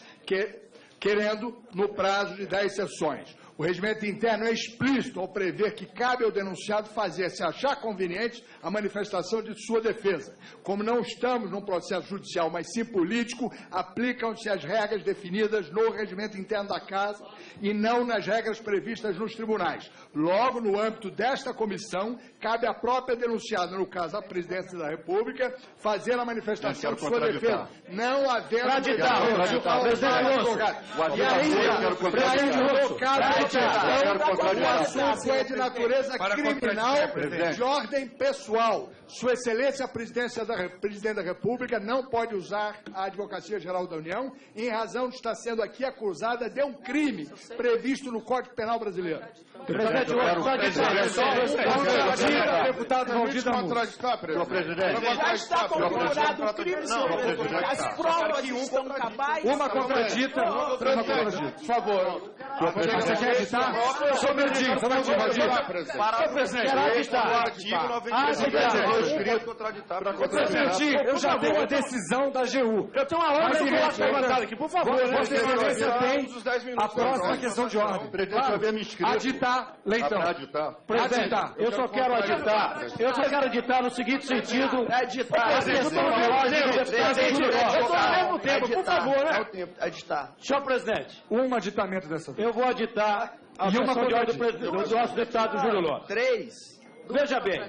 querendo no prazo de 10 sessões. O regimento interno é explícito ao prever que cabe ao denunciado fazer, se achar conveniente, a manifestação de sua defesa. Como não estamos num processo judicial, mas sim político, aplicam-se as regras definidas no regimento interno da Casa e não nas regras previstas nos tribunais. Logo, no âmbito desta comissão, cabe à própria denunciada, no caso a Presidência da República, fazer a manifestação de sua defesa. Não havendo... O assunto é de natureza criminal, de ordem pessoal. Sua Excelência, a Presidente da República, não pode usar a Advocacia Geral da União em razão de estar sendo aqui acusada de um crime previsto no Código Penal Brasileiro. Deputado Valdir da Já está configurado o crime, senhor presidente. As provas estão cabais. Uma contradita. Por favor. aditar? Só um minutinho, só um minutinho, presidente. Quero aditar. Presidente, eu já tenho a decisão da AGU. Eu tenho uma ordem de voto levantada aqui, por favor. Você tem a próxima questão de ordem. Aditar, Leitão. Presidente, eu só quero aditar. Eu só quero aditar no seguinte sentido. Aditar. Eu estou ao mesmo tempo, por favor, né? Aditar. Senhor presidente. Um aditamento dessa vez. Eu vou aditar a questão de ordem do nosso deputado Júlio Lopes. 3. Veja bem,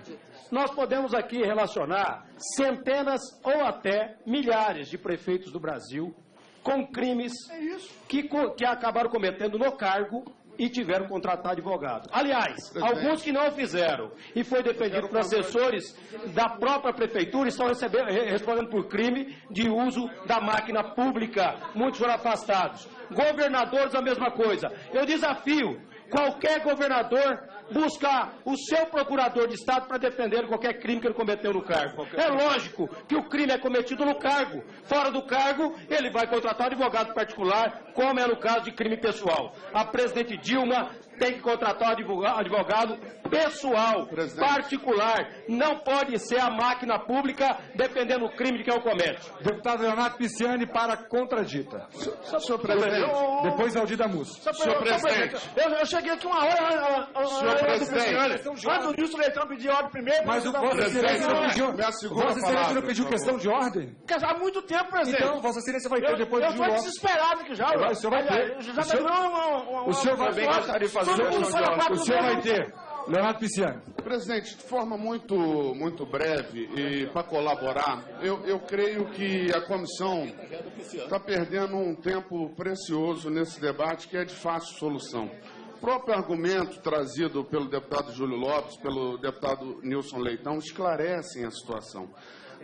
nós podemos aqui relacionar centenas ou até milhares de prefeitos do Brasil com crimes que acabaram cometendo no cargo e tiveram que contratar advogado. Aliás, alguns que não o fizeram e foi defendido por assessores da própria prefeitura estão respondendo por crime de uso da máquina pública. Muitos foram afastados. Governadores, a mesma coisa. Eu desafio qualquer governador buscar o seu procurador de Estado para defender qualquer crime que ele cometeu no cargo. É lógico que o crime é cometido no cargo. Fora do cargo, ele vai contratar um advogado particular, como é no caso de crime pessoal. A presidente Dilma tem que contratar um advogado pessoal, particular. Não pode ser a máquina pública defendendo o crime de quem o comete. Deputado Leonardo Pisciani para contradita. Senhor presidente. Depois Aldir Damus. Senhor presidente. Eu cheguei aqui uma hora. Senhor presidente. Mas o ministro Leitão pediu ordem primeiro. Mas o Vossa Excelência não pediu. Vossa Excelência não pediu questão de ordem? Há muito tempo, presidente. Então, Vossa Excelência vai ter depois de Eu estou desesperado aqui já. O senhor vai ter. O senhor vai ter. Leonardo Pisciani. Presidente, de forma muito breve e para colaborar, eu creio que a comissão está perdendo um tempo precioso nesse debate que é de fácil solução. O próprio argumento trazido pelo deputado Júlio Lopes, pelo deputado Nilson Leitão, esclarecem a situação.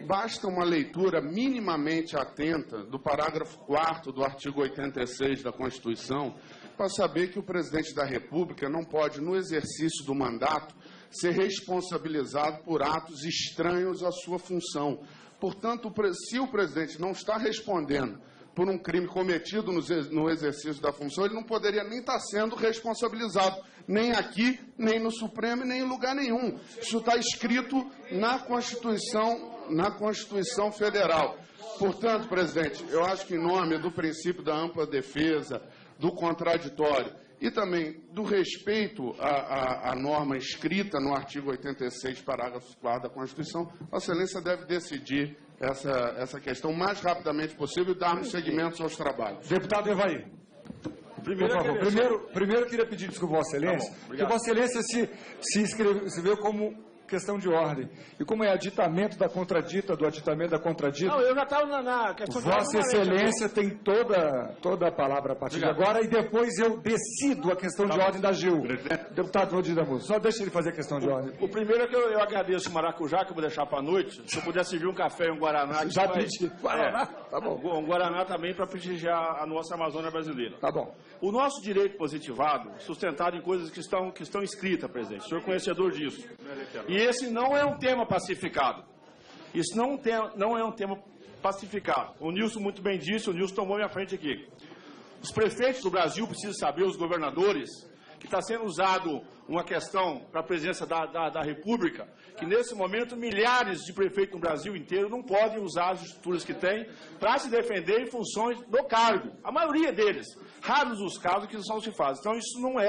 Basta uma leitura minimamente atenta do parágrafo 4º do artigo 86 da Constituição para saber que o presidente da República não pode, no exercício do mandato, ser responsabilizado por atos estranhos à sua função. Portanto, se o presidente não está respondendo por um crime cometido no exercício da função, ele não poderia nem estar sendo responsabilizado, nem aqui, nem no Supremo, nem em lugar nenhum. Isso está escrito na Constituição Federal. Portanto, presidente, eu acho que em nome do princípio da ampla defesa, do contraditório e também do respeito à norma escrita no artigo 86, parágrafo 4º da Constituição, a Excelência deve decidir essa questão o mais rapidamente possível e darmos seguimento aos trabalhos. Deputado Evaí. Por favor. Primeiro eu queria pedir desculpa, Vossa Excelência, porque Vossa Excelência se inscreveu como questão de ordem. E como é aditamento da contradita, do aditamento da contradita... Não, eu já estava na questão de ordem. Vossa Excelência tem toda a palavra a partir de agora e depois eu decido a questão de ordem da AGU. Deputado Aldir Damus, só deixa ele fazer a questão de ordem. O primeiro é que eu agradeço o maracujá, que eu vou deixar para a noite. Se eu puder servir um café e um guaraná... Já pedi. Guaraná? Tá bom. Um guaraná também para prestigiar a nossa Amazônia brasileira. Tá bom. O nosso direito positivado, sustentado em coisas que estão escritas, presidente. O senhor é conhecedor disso. E esse não é um tema pacificado. Isso não é um tema pacificado. O Nilson muito bem disse, o Nilson tomou minha frente aqui. Os prefeitos do Brasil precisam saber, os governadores, que está sendo usado uma questão para a presidência da República, que nesse momento milhares de prefeitos no Brasil inteiro não podem usar as estruturas que têm para se defender em funções do cargo. A maioria deles. Raros os casos que isso não se faz. Então, isso não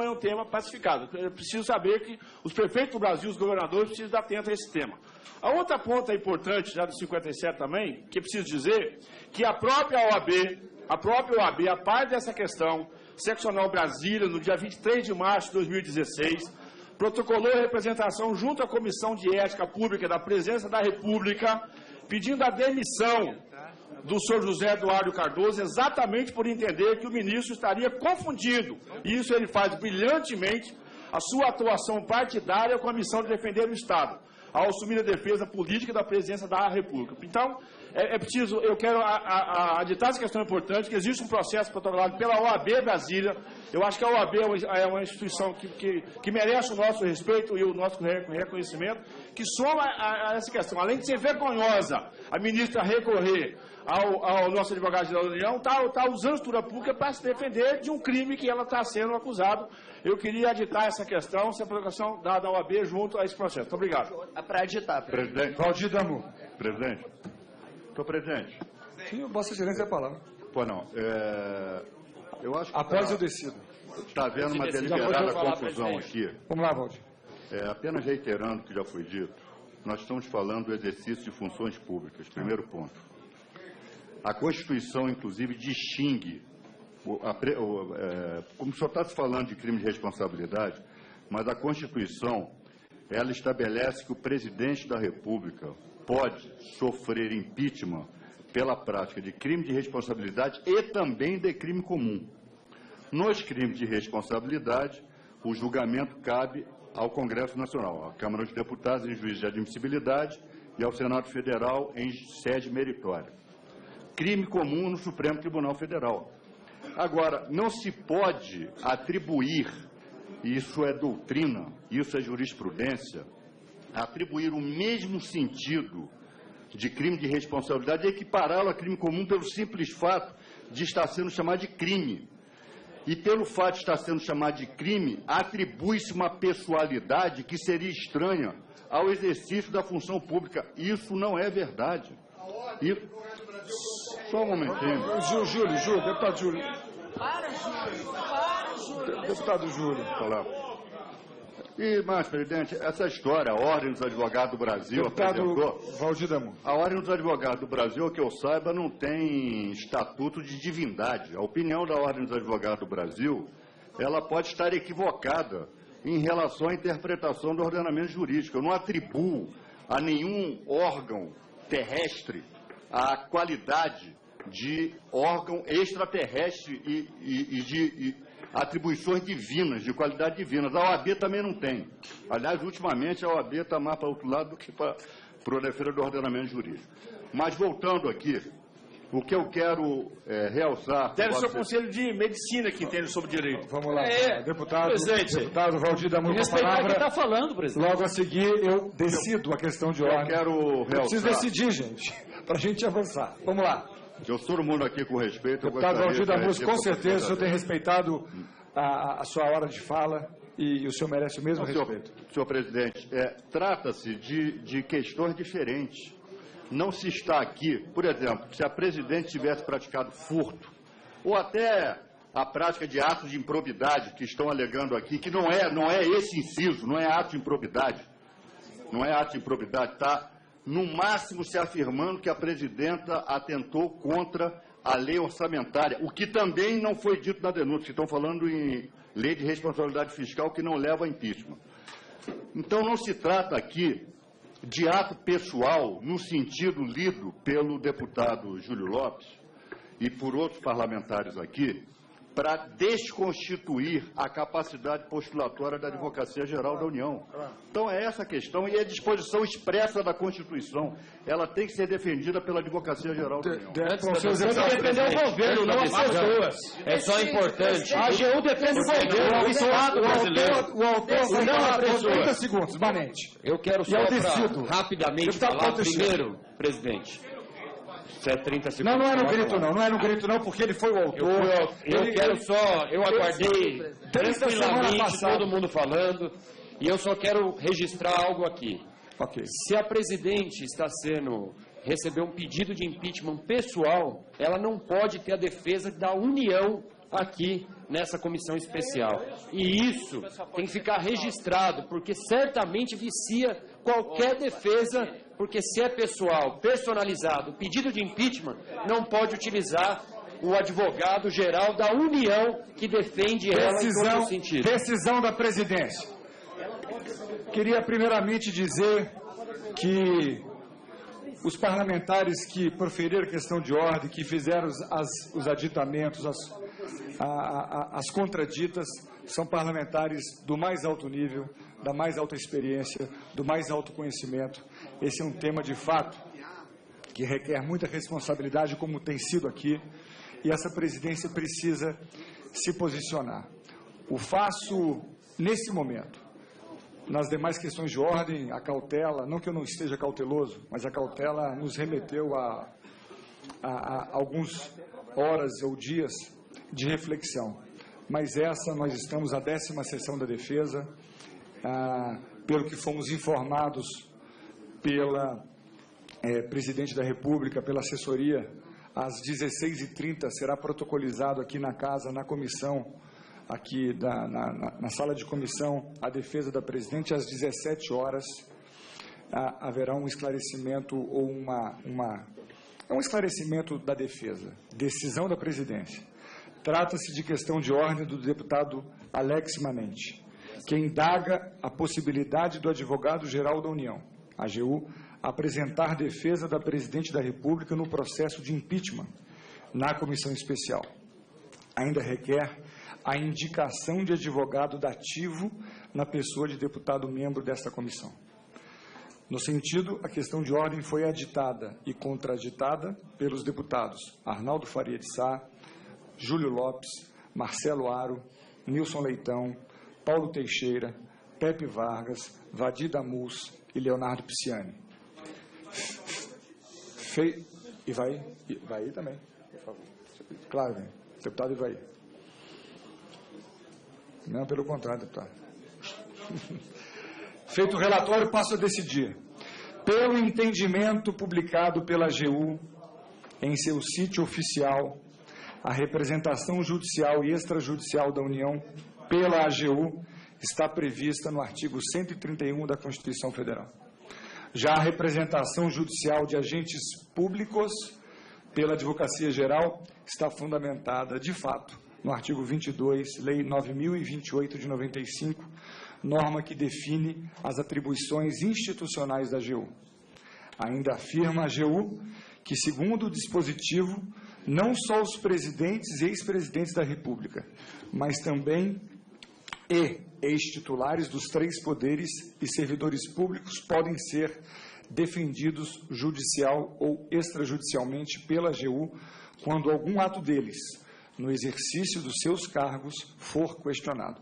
é um tema pacificado. É preciso saber que os prefeitos do Brasil, os governadores, precisam estar atentos a esse tema. A outra ponta importante, já do 57 também, que é preciso dizer, que a própria OAB, a par dessa questão, seccional Brasília, no dia 23 de março de 2016, protocolou a representação junto à Comissão de Ética Pública da Presidência da República, pedindo a demissão do senhor José Eduardo Cardoso, exatamente por entender que o ministro estaria confundindo, e isso ele faz brilhantemente, a sua atuação partidária com a missão de defender o Estado, ao assumir a defesa política da presidência da República. Então, é preciso, eu quero aditar essa questão importante, que existe um processo protocolado pela OAB Brasília. Eu acho que a OAB é uma instituição que merece o nosso respeito e o nosso reconhecimento, que soma a essa questão. Além de ser vergonhosa a ministra recorrer ao nosso advogado-geral da União, está usando a estrutura pública para se defender de um crime que ela está sendo acusado. Eu queria aditar essa questão, essa provocação da OAB junto a esse processo. Muito obrigado. Para aditar, presidente. Valdir Damu. Presidente. Senhor presidente. Sim, Vossa Excelência, a palavra. Pois não. Eu acho que após eu decido. Está havendo uma deliberada confusão aqui. Vamos lá, Valdir. Apenas reiterando o que já foi dito, nós estamos falando do exercício de funções públicas. Primeiro ponto. A Constituição, inclusive, distingue, como só está se falando de crime de responsabilidade, mas a Constituição, ela estabelece que o presidente da República pode sofrer impeachment pela prática de crime de responsabilidade e também de crime comum. Nos crimes de responsabilidade, o julgamento cabe ao Congresso Nacional, à Câmara dos Deputados em juízo de admissibilidade e ao Senado Federal em sede meritória. Crime comum no Supremo Tribunal Federal. Agora, não se pode atribuir, isso é doutrina, isso é jurisprudência, atribuir o mesmo sentido de crime de responsabilidade e equipará-lo a crime comum pelo simples fato de estar sendo chamado de crime. E pelo fato de estar sendo chamado de crime, atribui-se uma pessoalidade que seria estranha ao exercício da função pública. Isso não é verdade. Só um momentinho. Júlio, deputado Júlio. Para, Júlio. Deputado Júlio. Falar. E, mas, presidente, essa história, a Ordem dos Advogados do Brasil apresentou... Valdir Damu. A Ordem dos Advogados do Brasil, que eu saiba, não tem estatuto de divindade. A opinião da Ordem dos Advogados do Brasil, ela pode estar equivocada em relação à interpretação do ordenamento jurídico. Eu não atribuo a nenhum órgão terrestre a qualidade de órgão extraterrestre e de atribuições divinas, de qualidade divina. A OAB também não tem. Aliás, ultimamente, a OAB está mais para o outro lado do que para a defesa do ordenamento jurídico. Mas, voltando aqui, o que eu quero realçar... Deve ser o Conselho de Medicina que entende sobre direito. Vamos lá, deputado Valdir Damu, com a palavra. Quem está falando, presidente. Logo a seguir, eu decido a questão de ordem. Eu quero realçar... Eu preciso decidir, gente, para a gente avançar. Vamos lá. Eu sou todo mundo aqui com respeito. Deputado Valdir Damu, com certeza o senhor tem respeitado a sua hora de fala e o senhor merece o mesmo respeito. Senhor presidente, trata-se de questões diferentes. Não se está aqui, por exemplo, se a presidente tivesse praticado furto, ou até a prática de atos de improbidade que estão alegando aqui, que não é esse inciso, não é ato de improbidade. Não é ato de improbidade, está no máximo se afirmando que a presidenta atentou contra a lei orçamentária, o que também não foi dito na denúncia, que estão falando em lei de responsabilidade fiscal que não leva a impeachment. Então não se trata aqui de ato pessoal no sentido lido pelo deputado Júlio Lopes e por outros parlamentares aqui, para desconstituir a capacidade postulatória da Advocacia Geral da União. Então é essa a questão e é a disposição expressa da Constituição. Ela tem que ser defendida pela Advocacia Geral da União. Você defender o governo, não as pessoas. É só importante. A AGU defende o governo, o Estado brasileiro. O autor não a pessoa. 30 segundos, Manente. Eu quero só rapidamente falar primeiro, presidente. É 30 segundos. Não é no grito não, não é no grito não, porque ele foi o autor. Eu aguardei tranquilamente todo mundo falando, e eu só quero registrar algo aqui. Okay. Se a presidente recebeu um pedido de impeachment pessoal, ela não pode ter a defesa da União aqui nessa comissão especial. E isso tem que ficar registrado, porque certamente vicia qualquer defesa, porque se é pessoal, personalizado, pedido de impeachment, não pode utilizar o advogado-geral da União que defende ela em todo sentido. Decisão da presidência. Queria primeiramente dizer que os parlamentares que proferiram a questão de ordem, que fizeram os aditamentos, as contraditas, são parlamentares do mais alto nível, da mais alta experiência, do mais alto conhecimento. Esse é um tema, de fato, que requer muita responsabilidade, como tem sido aqui, e essa presidência precisa se posicionar. O faço, nesse momento, nas demais questões de ordem, a cautela, não que eu não esteja cauteloso, mas a cautela nos remeteu algumas horas ou dias de reflexão. Mas nós estamos à 10ª sessão da defesa, pelo que fomos informados pela Presidente da República, pela assessoria, às 16h30 será protocolizado aqui na casa, na comissão, aqui na sala de comissão, a defesa da Presidente. Às 17 horas haverá um esclarecimento ou um esclarecimento da defesa. Decisão da Presidência. Trata-se de questão de ordem do deputado Alex Manente, que indaga a possibilidade do advogado-geral da União, AGU, apresentar defesa da Presidente da República no processo de impeachment na comissão especial. Ainda requer a indicação de advogado dativo na pessoa de deputado membro desta comissão. No sentido, a questão de ordem foi aditada e contraditada pelos deputados Arnaldo Faria de Sá, Júlio Lopes, Marcelo Aro, Nilson Leitão, Paulo Teixeira, Pepe Vargas, Vadir Damus e Leonardo Pisciani. Ivaí também, por favor. Claro, vem. Deputado Ivaí. Não, pelo contrário, deputado. Feito o relatório, passo a decidir. Pelo entendimento publicado pela AGU em seu sítio oficial, a representação judicial e extrajudicial da União pela AGU está prevista no artigo 131 da Constituição Federal. Já a representação judicial de agentes públicos pela Advocacia Geral está fundamentada, de fato, no artigo 22, Lei 9.028 de 95, norma que define as atribuições institucionais da AGU. Ainda afirma a AGU que, segundo o dispositivo, não só os presidentes e ex-presidentes da República, mas também ex-titulares dos 3 poderes e servidores públicos podem ser defendidos judicial ou extrajudicialmente pela AGU quando algum ato deles, no exercício dos seus cargos, for questionado.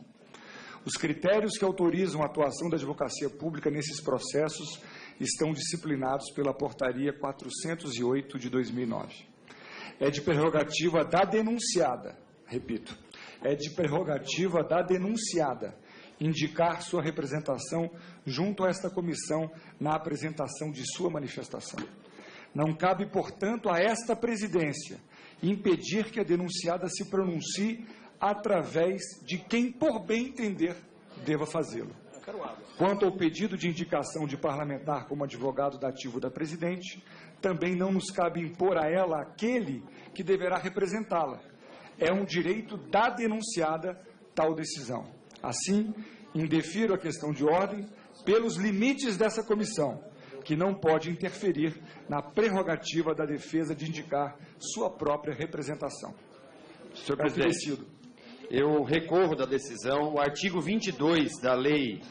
Os critérios que autorizam a atuação da advocacia pública nesses processos estão disciplinados pela Portaria 408 de 2009. É de prerrogativa da denunciada, repito, é de prerrogativa da denunciada indicar sua representação junto a esta comissão na apresentação de sua manifestação. Não cabe, portanto, a esta presidência impedir que a denunciada se pronuncie através de quem, por bem entender, deva fazê-lo. Quanto ao pedido de indicação de parlamentar como advogado dativo da Presidente, também não nos cabe impor a ela aquele que deverá representá-la. É um direito da denunciada tal decisão. Assim, indefiro a questão de ordem pelos limites dessa comissão, que não pode interferir na prerrogativa da defesa de indicar sua própria representação. Senhor presidente, eu recorro da decisão. O artigo 22 da Lei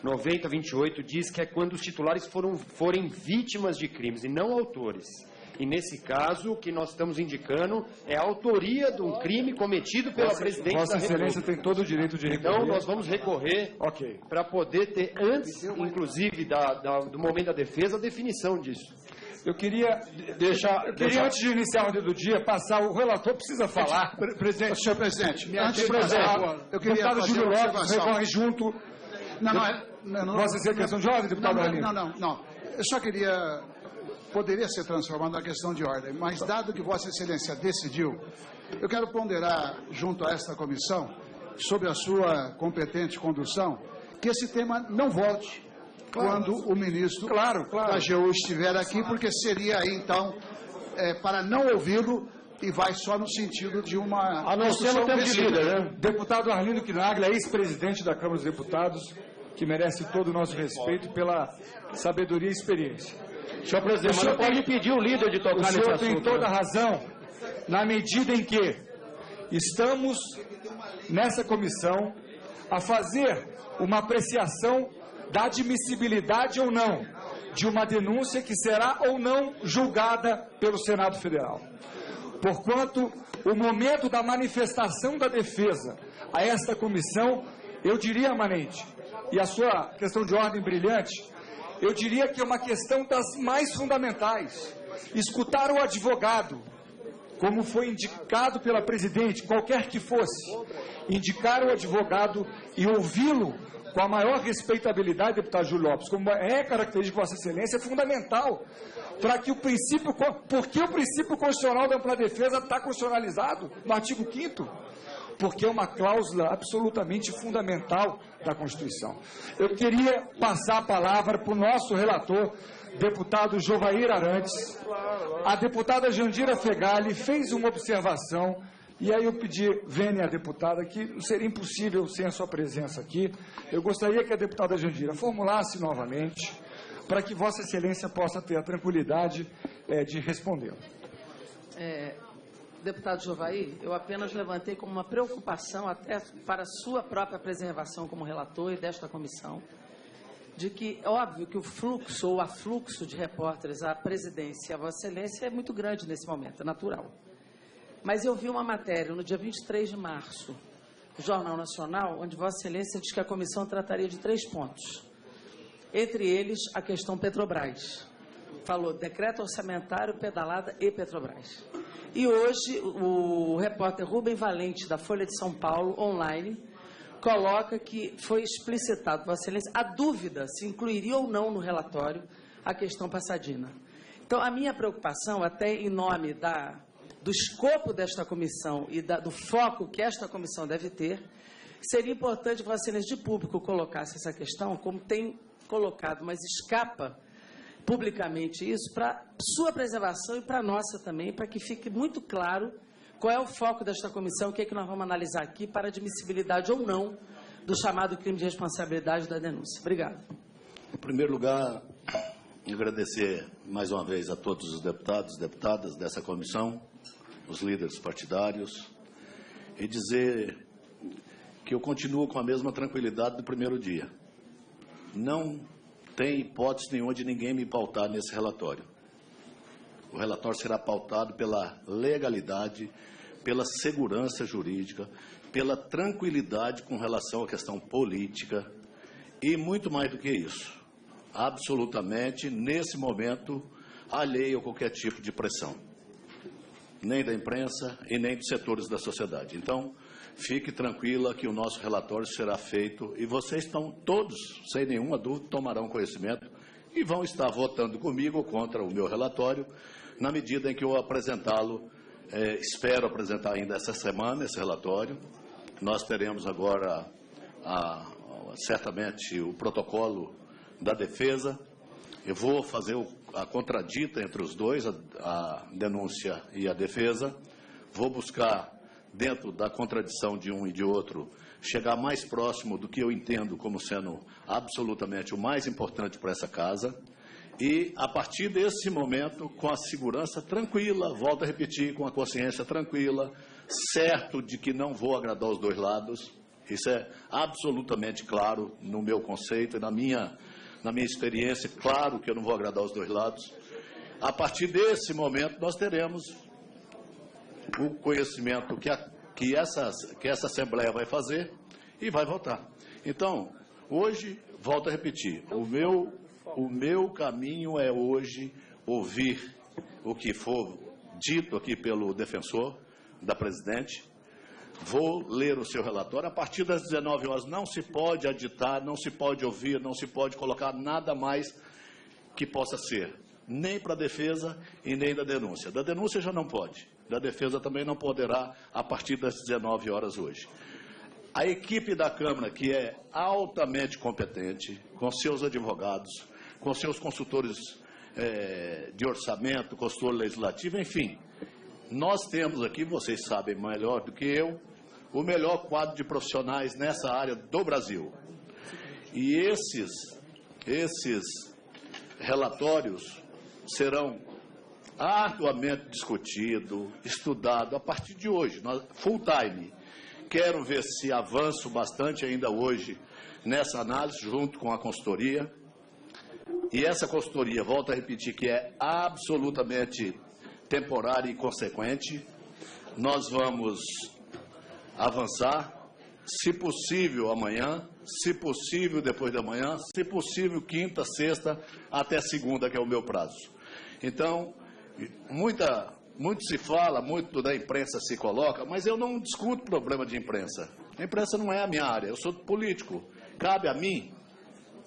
90/28 diz que é quando os titulares forem vítimas de crimes e não autores. E, nesse caso, o que nós estamos indicando é a autoria de um crime cometido pela Presidente da República. Vossa Excelência tem todo o direito de recorrer. Então, nós vamos recorrer para poder ter, antes, inclusive, do momento da defesa, a definição disso. Eu queria antes de iniciar a ordem do dia, passar, o relator precisa falar. Presidente, senhor presidente, antes de passar, eu queria fazer Júlio Lopes recorre junto. Não. Vossa Excelência, questão de ordem, deputado Arlindo? Não. Eu só poderia ser transformado na questão de ordem, mas dado que Vossa Excelência decidiu, eu quero ponderar junto a esta comissão, sob a sua competente condução, que esse tema não volte quando o ministro da AGU estiver aqui, porque seria aí, então, para não ouvi-lo, e vai só no sentido de uma... A não ser no tempo de líder, né? Deputado Arlindo Quinaglia, ex-presidente da Câmara dos Deputados, que merece todo o nosso respeito pela sabedoria e experiência. Senhor presidente, mas não pode impedir o líder de tocar nesse assunto. O senhor tem toda a razão, na medida em que estamos, nessa comissão, a fazer uma apreciação da admissibilidade ou não de uma denúncia que será ou não julgada pelo Senado Federal. Porquanto, o momento da manifestação da defesa a esta comissão, eu diria, Manente, e a sua questão de ordem brilhante, eu diria que é uma questão das mais fundamentais. Escutar o advogado como foi indicado pela presidente, qualquer que fosse, indicar o advogado e ouvi-lo com a maior respeitabilidade, deputado Júlio Lopes, como é característica de Vossa Excelência, é fundamental para que o princípio, porque o princípio constitucional da ampla defesa está constitucionalizado no artigo 5º, porque é uma cláusula absolutamente fundamental da Constituição. Eu queria passar a palavra para o nosso relator, deputado Jovair Arantes. A deputada Jandira Fegali fez uma observação, e aí eu pedi, Vênia, a deputada, que seria impossível sem a sua presença aqui. Eu gostaria que a deputada Jandira formulasse novamente, para que Vossa Excelência possa ter a tranquilidade de respondê-la. Deputado Jovair, eu apenas levantei como uma preocupação, até para a sua própria preservação como relator e desta comissão, de que é óbvio que o fluxo ou afluxo de repórteres à presidência e à Vossa Excelência é muito grande nesse momento, é natural. Mas eu vi uma matéria no dia 23 de março, no Jornal Nacional, onde Vossa Excelência diz que a comissão trataria de 3 pontos. Entre eles, a questão Petrobras. Falou decreto orçamentário, pedalada e Petrobras. E hoje, o repórter Rubem Valente, da Folha de São Paulo, online, coloca que foi explicitado, Vossa Excelência, a dúvida se incluiria ou não no relatório a questão Passadina. Então, a minha preocupação, até em nome do escopo desta comissão e do foco que esta comissão deve ter, seria importante, Vossa Excelência, de público colocasse essa questão, como tem colocado, mas escapa publicamente isso, para sua preservação e para a nossa também, para que fique muito claro qual é o foco desta comissão, o que é que nós vamos analisar aqui para admissibilidade ou não do chamado crime de responsabilidade da denúncia. Obrigado. Em primeiro lugar, agradecer mais uma vez a todos os deputados e deputadas dessa comissão, os líderes partidários, e dizer que eu continuo com a mesma tranquilidade do primeiro dia. Não tem hipótese nenhuma de ninguém me pautar nesse relatório. O relatório será pautado pela legalidade, pela segurança jurídica, pela tranquilidade com relação à questão política e muito mais do que isso. Absolutamente, nesse momento, alheio a qualquer tipo de pressão. Nem da imprensa e nem dos setores da sociedade. Então, fique tranquila que o nosso relatório será feito e vocês estão todos, sem nenhuma dúvida, tomarão conhecimento e vão estar votando comigo ou contra o meu relatório na medida em que eu apresentá-lo. Espero apresentar ainda essa semana esse relatório. Nós teremos agora, certamente, o protocolo da defesa. Eu vou fazer a contradita entre os dois, a denúncia e a defesa. Vou buscar, dentro da contradição de um e de outro, chegar mais próximo do que eu entendo como sendo absolutamente o mais importante para essa casa. E, a partir desse momento, com a segurança tranquila, volto a repetir, com a consciência tranquila, certo de que não vou agradar os dois lados, isso é absolutamente claro no meu conceito e na minha experiência, claro que eu não vou agradar os dois lados. A partir desse momento, nós teremos o conhecimento que essa Assembleia vai fazer e vai votar. Então, hoje, volto a repetir, o meu caminho é hoje ouvir o que for dito aqui pelo defensor da presidente. Vou ler o seu relatório. A partir das 19 horas não se pode aditar, não se pode ouvir, não se pode colocar nada mais que possa ser, nem para a defesa e nem da denúncia. Da denúncia já não pode, da defesa também não poderá a partir das 19 horas hoje. A equipe da Câmara, que é altamente competente, com seus advogados, com seus consultores de orçamento, consultor legislativo, enfim, nós temos aqui, vocês sabem melhor do que eu, o melhor quadro de profissionais nessa área do Brasil. E esses relatórios serão arduamente discutidos, estudados a partir de hoje, full time. Quero ver se avanço bastante ainda hoje nessa análise, junto com a consultoria. E essa consultoria, volto a repetir, que é absolutamente temporária e consequente. Nós vamos avançar, se possível amanhã, se possível depois da manhã, se possível quinta, sexta, até segunda, que é o meu prazo. Então, muita muito se fala, muito da imprensa se coloca, mas eu não discuto problema de imprensa. A imprensa não é a minha área, eu sou político. Cabe a mim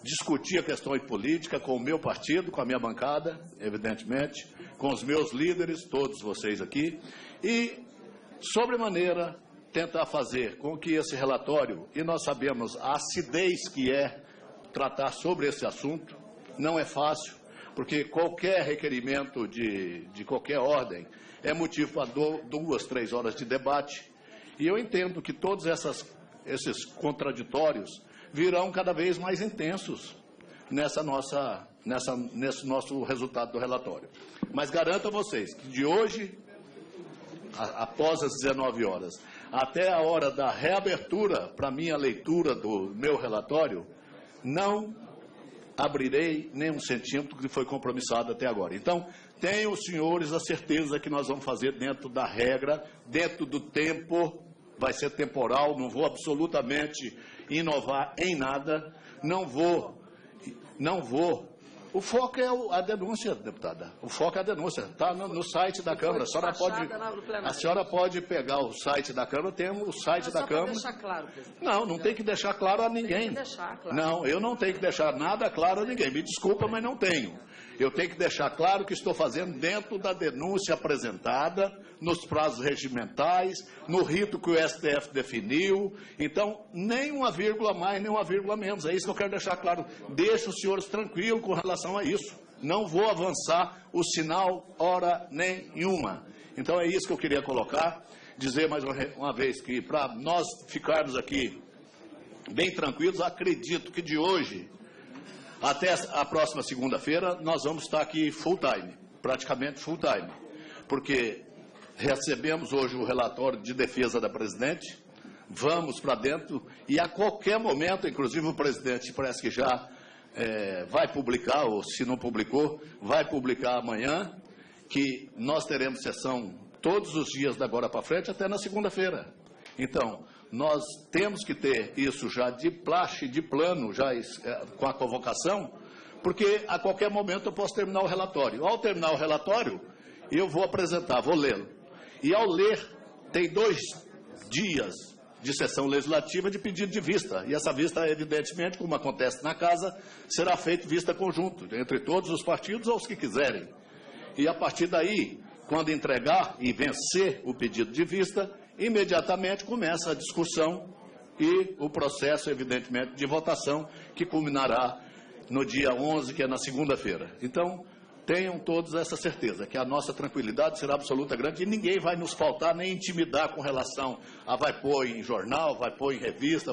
discutir a questão política com o meu partido, com a minha bancada, evidentemente, com os meus líderes, todos vocês aqui, e, sobremaneira, tentar fazer com que esse relatório, e nós sabemos a acidez que é tratar sobre esse assunto, não é fácil, porque qualquer requerimento de qualquer ordem é motivo para 2, 3 horas de debate, e eu entendo que todos esses contraditórios virão cada vez mais intensos nesse nosso resultado do relatório. Mas garanto a vocês que de hoje, após as 19 horas, até a hora da reabertura para minha leitura do meu relatório, não abrirei nem um centímetro que foi compromissado até agora. Então, tenham os senhores a certeza que nós vamos fazer dentro da regra, dentro do tempo, vai ser temporal, não vou absolutamente inovar em nada, não vou. O foco é a denúncia, deputada. O foco é a denúncia. Está no site da Câmara. A senhora pode pegar o site da Câmara, temos o site da Câmara. Deixar claro, presidente. Não tem que deixar claro a ninguém. Não, eu não tenho que deixar nada claro a ninguém. Me desculpa, mas não tenho. Eu tenho que deixar claro que estou fazendo dentro da denúncia apresentada, nos prazos regimentais, no rito que o STF definiu. Então, nem uma vírgula mais, nem uma vírgula menos. É isso que eu quero deixar claro. Deixo os senhores tranquilos com relação a isso. Não vou avançar o sinal hora nenhuma. Então, é isso que eu queria colocar. Dizer mais uma vez que, para nós ficarmos aqui bem tranquilos, acredito que de hoje até a próxima segunda-feira, nós vamos estar aqui full time, praticamente full time, porque recebemos hoje o relatório de defesa da presidente, vamos para dentro e a qualquer momento, inclusive o presidente parece que já vai publicar, ou se não publicou, vai publicar amanhã, que nós teremos sessão todos os dias da agora para frente até na segunda-feira. Então, nós temos que ter isso já de praxe, de plano, já com a convocação, porque a qualquer momento eu posso terminar o relatório. Ao terminar o relatório, eu vou apresentar, vou lê-lo. E ao ler, tem 2 dias de sessão legislativa de pedido de vista. E essa vista, evidentemente, como acontece na casa, será feita vista conjunto, entre todos os partidos ou os que quiserem. E a partir daí, quando entregar e vencer o pedido de vista, imediatamente começa a discussão e o processo, evidentemente, de votação, que culminará no dia 11, que é na segunda-feira. Então, tenham todos essa certeza, que a nossa tranquilidade será absoluta grande e ninguém vai nos faltar nem intimidar com relação a vai pôr em jornal, vai pôr em revista,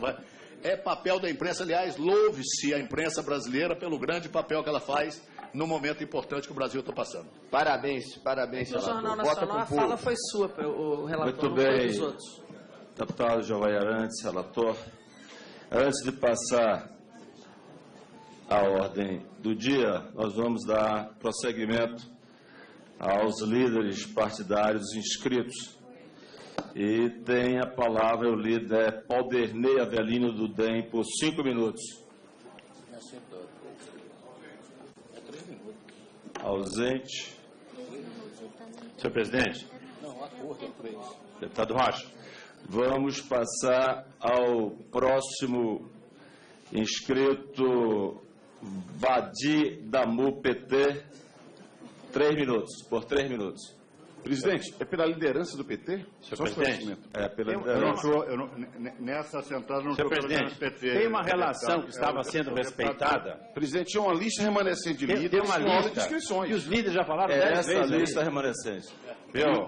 É papel da imprensa, aliás, louve-se a imprensa brasileira pelo grande papel que ela faz no momento importante que o Brasil está passando. Parabéns, No Jornal Nacional a fala foi sua, o relator, Muito bem, dos outros. Deputado Giovanni Arantes, relator. Antes de passar a ordem do dia, nós vamos dar prosseguimento aos líderes partidários inscritos. E tem a palavra o líder Alderney Avelino do DEM por 5 minutos. Ausente. Senhor presidente. Deputado Rocha. Vamos passar ao próximo inscrito, Vadi Damu, PT. 3 minutos, por 3 minutos. Presidente, é pela liderança do PT? Senhor presidente, é pela liderança. Nessa sentada não Senhor estou presidente, PT. tem uma relação que estava sendo respeitada. Presidente, tinha uma lista remanescente de líderes. Tem uma lista de inscrições. E os líderes já falaram 10 vezes. Essa lista remanescente.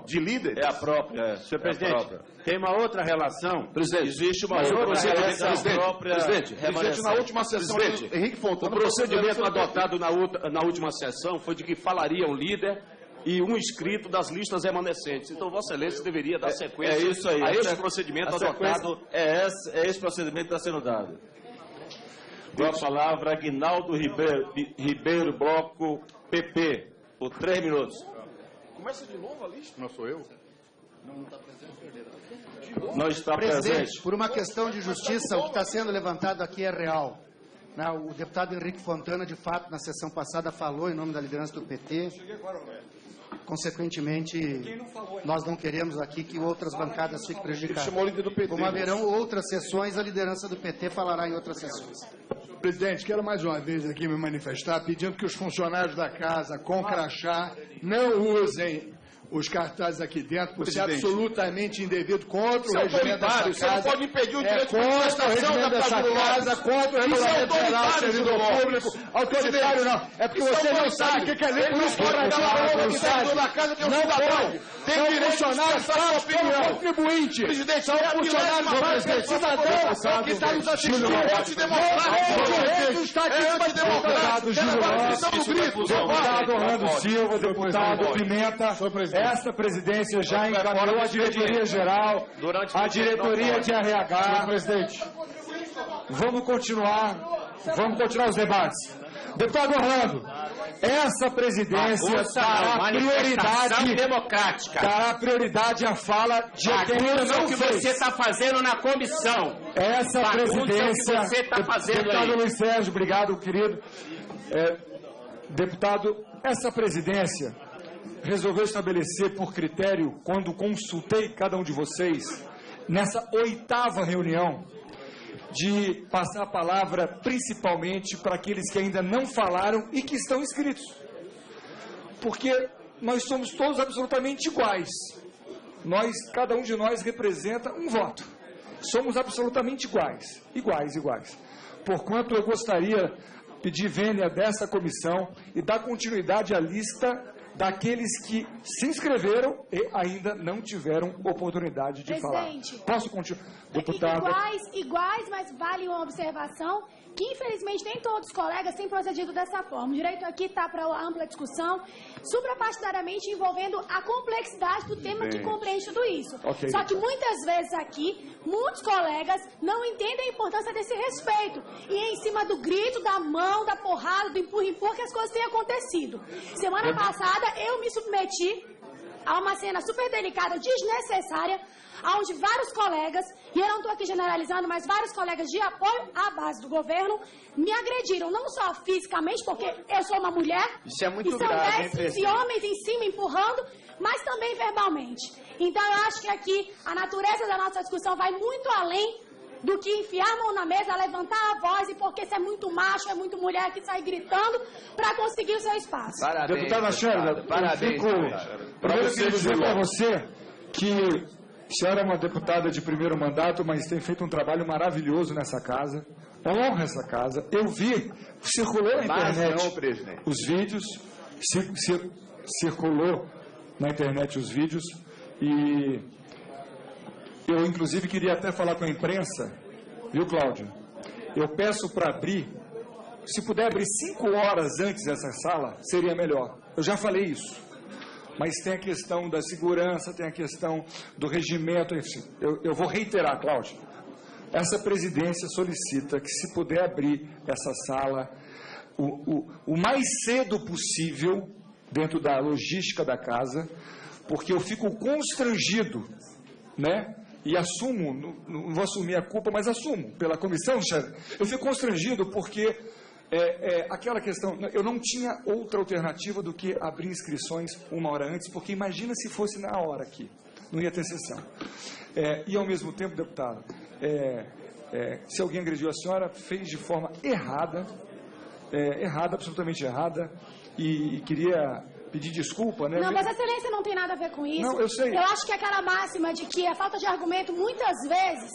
De líderes? É a própria. Senhor presidente, tem uma outra relação. Presidente, existe uma outra relação própria. Presidente, na última sessão, Henrique Fontana, o procedimento adotado na última sessão foi de que falaria um líder e um inscrito das listas remanescentes. Então, Vossa Excelência deveria dar sequência isso aí, a esse procedimento adotado. É esse procedimento que está sendo dado. Com a palavra, Aguinaldo Ribeiro, Bloco PP, por 3 minutos. Começa de novo a lista? Não sou eu? Não está presente. Não está presente. Por uma questão de justiça, o que está sendo levantado aqui é real. O deputado Henrique Fontana, de fato, na sessão passada, falou em nome da liderança do PT. Consequentemente, nós não queremos aqui que outras bancadas fiquem prejudicadas. Como haverão outras sessões, a liderança do PT falará em outras sessões. Presidente, quero mais uma vez aqui me manifestar pedindo que os funcionários da casa com crachá não usem os cartazes aqui dentro, por ser absolutamente indevido contra o regimento dessa casa. Você não pode impedir o direito de contra o regimento dessa casa, contra o regulamento geral do servidor público. Autoritário não. É porque você não sabe o que é lei. Por isso que não pode. Tem funcionários falados pelo contribuinte. São funcionários falados pelo cidadão que está nos assistindo. É antidemocrático. Deputado Orlando Silva, deputado Pimenta, essa presidência já encaminhou a diretoria geral, a diretoria de RH. Presidente, vamos continuar os debates. Deputado Orlando, essa presidência dará prioridade à fala de o que você está fazendo na comissão. Essa presidência, que você está fazendo deputado aí. Luiz Sérgio, obrigado, querido. Deputado, essa presidência resolveu estabelecer por critério, quando consultei cada um de vocês, nessa 8ª reunião, de passar a palavra principalmente para aqueles que ainda não falaram e que estão inscritos. Porque nós somos todos absolutamente iguais. Cada um de nós representa um voto. Somos absolutamente iguais. Porquanto eu gostaria de pedir vênia dessa comissão e dar continuidade à lista daqueles que se inscreveram e ainda não tiveram oportunidade de falar. Posso continuar? Deputada. Iguais, mas vale uma observação que, infelizmente, nem todos os colegas têm procedido dessa forma. O direito aqui está para ampla discussão, suprapartidariamente envolvendo a complexidade do tema que compreende tudo isso. Okay. Só que muitas vezes aqui, muitos colegas não entendem a importância desse respeito. E é em cima do grito, da mão, da porrada, do empurra-empurra que as coisas têm acontecido. Semana passada, eu me submeti a uma cena super delicada, desnecessária, onde vários colegas, e eu não estou aqui generalizando, mas vários colegas de apoio à base do governo me agrediram, não só fisicamente, porque eu sou uma mulher, isso é muito e são grave, 10 homens em cima empurrando, mas também verbalmente. Então eu acho que aqui a natureza da nossa discussão vai muito além do que enfiar a mão na mesa, levantar a voz, e porque você é muito macho, é muito mulher que sai gritando para conseguir o seu espaço. Parabéns, deputada Sheila, parabéns. Primeiro eu quero dizer para você que a senhora é uma deputada de primeiro mandato, mas tem feito um trabalho maravilhoso nessa casa. Honra essa casa. Eu vi, circulou na internet os vídeos, circulou na internet os vídeos, e eu, inclusive, queria até falar com a imprensa, viu, Cláudio? Eu peço para abrir, se puder abrir 5 horas antes dessa sala, seria melhor. Eu já falei isso. Mas tem a questão da segurança, tem a questão do regimento, enfim. Eu vou reiterar, Cláudio. Essa presidência solicita que, se puder abrir essa sala o mais cedo possível, dentro da logística da casa, porque eu fico constrangido, né? E assumo, não vou assumir a culpa, mas assumo, pela comissão, chefe. Eu fico constrangido porque aquela questão, eu não tinha outra alternativa do que abrir inscrições 1 hora antes, porque imagina se fosse na hora aqui, não ia ter sessão. E ao mesmo tempo, deputado, se alguém agrediu a senhora, fez de forma errada, absolutamente errada, e queria pedir desculpa, né? Não, mas a excelência não tem nada a ver com isso. Não, eu sei. Eu acho que aquela máxima de que a falta de argumento, muitas vezes,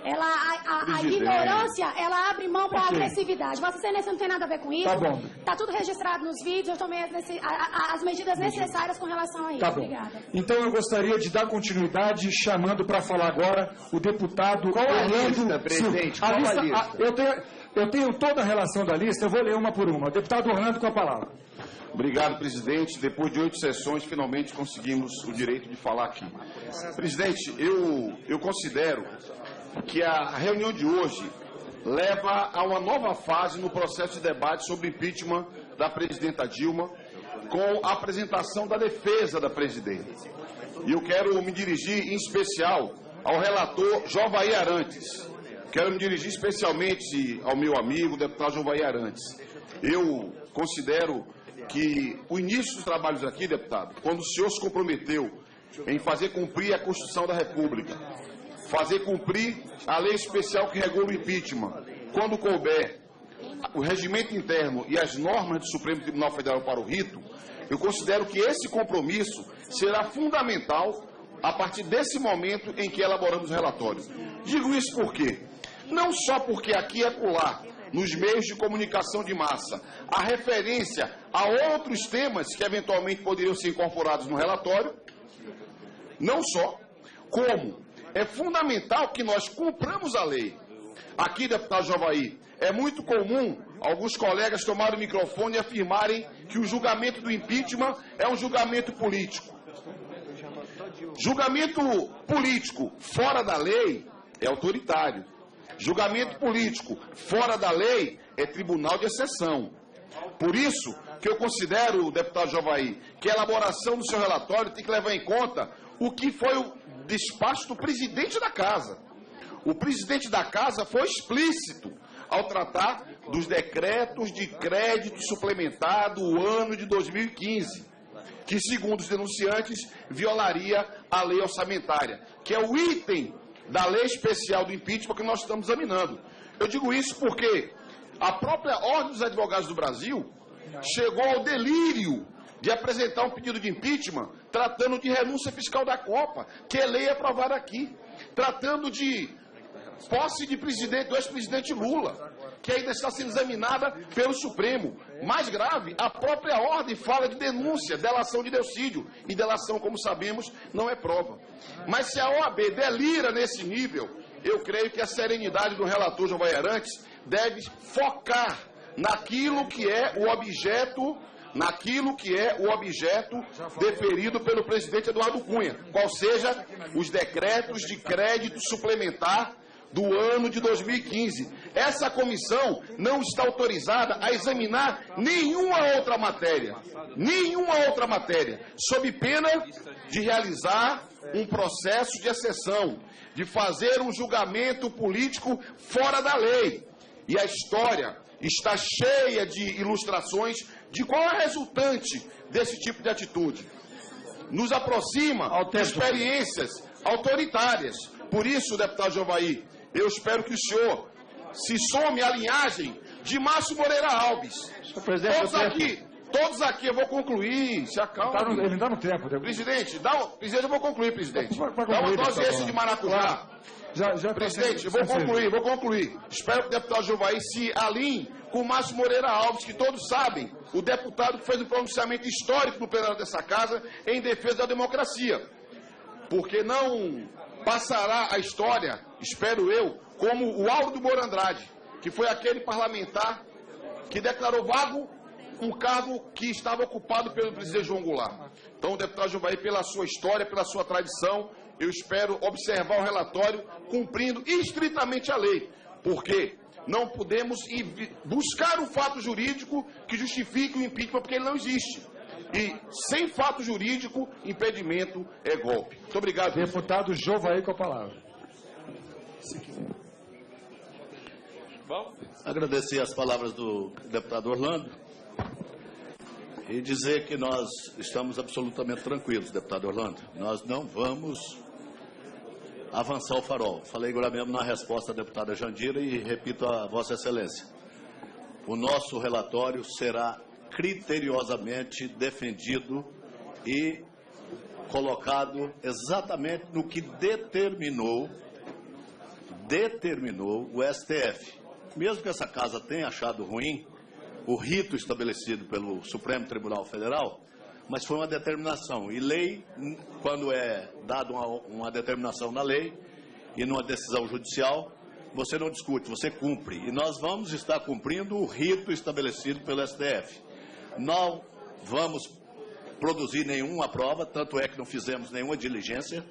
a ignorância, ela abre mão para a agressividade. Vossa Excelência não tem nada a ver com isso. Tá bom. Tá tudo registrado nos vídeos, eu tomei as medidas necessárias com relação a isso. Tá bom. Obrigada. Então eu gostaria de dar continuidade, chamando para falar agora o deputado Orlando presidente? Qual a lista? Eu tenho toda a relação da lista, eu vou ler uma por uma. Deputado Orlando, com a palavra. Obrigado, presidente. Depois de 8 sessões, finalmente conseguimos o direito de falar aqui. Presidente, eu considero que a reunião de hoje leva a uma nova fase no processo de debate sobre impeachment da presidenta Dilma, com a apresentação da defesa da presidenta. E eu quero me dirigir, em especial, ao relator Jovair Arantes. Quero me dirigir especialmente ao meu amigo, deputado Jovair Arantes. Eu considero que o início dos trabalhos aqui, deputado, quando o senhor se comprometeu em fazer cumprir a Constituição da República, fazer cumprir a lei especial que regula o impeachment, quando couber o regimento interno e as normas do Supremo Tribunal Federal para o rito, eu considero que esse compromisso será fundamental a partir desse momento em que elaboramos o relatório. Digo isso por quê? Não só porque aqui e acolá, nos meios de comunicação de massa, há referência a outros temas que eventualmente poderiam ser incorporados no relatório, não só, como é fundamental que nós cumpramos a lei. Aqui, deputado Javaí, é muito comum alguns colegas tomarem o microfone e afirmarem que o julgamento do impeachment é um julgamento político. Julgamento político fora da lei é autoritário. Julgamento político fora da lei é tribunal de exceção. Por isso que eu considero, deputado Javaí, que a elaboração do seu relatório tem que levar em conta o que foi o despacho do presidente da Casa. O presidente da Casa foi explícito ao tratar dos decretos de crédito suplementar do ano de 2015, que, segundo os denunciantes, violaria a lei orçamentária, que é o item da lei especial do impeachment que nós estamos examinando. Eu digo isso porque a própria Ordem dos Advogados do Brasil chegou ao delírio de apresentar um pedido de impeachment tratando de renúncia fiscal da Copa, que é lei aprovada aqui, tratando de posse de presidente, do ex-presidente Lula, que ainda está sendo examinada pelo Supremo. Mais grave, a própria ordem fala de denúncia, delação de Delcídio, e delação, como sabemos, não é prova. Mas se a OAB delira nesse nível, eu creio que a serenidade do relator Javaí Arantes deve focar naquilo que é o objeto deferido pelo presidente Eduardo Cunha, qual seja os decretos de crédito suplementar do ano de 2015. Essa comissão não está autorizada a examinar nenhuma outra matéria, sob pena de realizar um processo de exceção, de fazer um julgamento político fora da lei. E a história está cheia de ilustrações de qual é a resultante desse tipo de atitude. Nos aproxima de experiências autoritárias. Por isso, deputado Javaí, eu espero que o senhor se some à linhagem de Márcio Moreira Alves. Todos aqui, eu vou concluir, se acalma. Ele dá no tempo. Presidente, eu vou concluir, presidente. Dá uma dose esse de maracujá. Presidente, eu vou concluir. Espero que o deputado Javaí se alinhe com o Márcio Moreira Alves, que todos sabem, o deputado que fez um pronunciamento histórico no plenário dessa casa em defesa da democracia. Porque não passará a história, espero eu, como o Auro do Moura Andrade, que foi aquele parlamentar que declarou vago um cargo que estava ocupado pelo presidente João Goulart. Então, deputado Javaí, pela sua história, pela sua tradição, eu espero observar o relatório cumprindo estritamente a lei, porque não podemos buscar um fato jurídico que justifique o impeachment, porque ele não existe. E, sem fato jurídico, impedimento é golpe. Muito obrigado. Deputado Javaí com a palavra. Agradecer as palavras do deputado Orlando e dizer que nós estamos absolutamente tranquilos, deputado Orlando. Nós não vamos avançar o farol. Falei agora mesmo na resposta à deputada Jandira e repito a Vossa Excelência. O nosso relatório será criteriosamente defendido e colocado exatamente no que determinou o STF. Mesmo que essa casa tenha achado ruim o rito estabelecido pelo Supremo Tribunal Federal, mas foi uma determinação. E lei, quando é dada uma determinação na lei e numa decisão judicial, você não discute, você cumpre. E nós vamos estar cumprindo o rito estabelecido pelo STF. Não vamos produzir nenhuma prova, tanto é que não fizemos nenhuma diligência,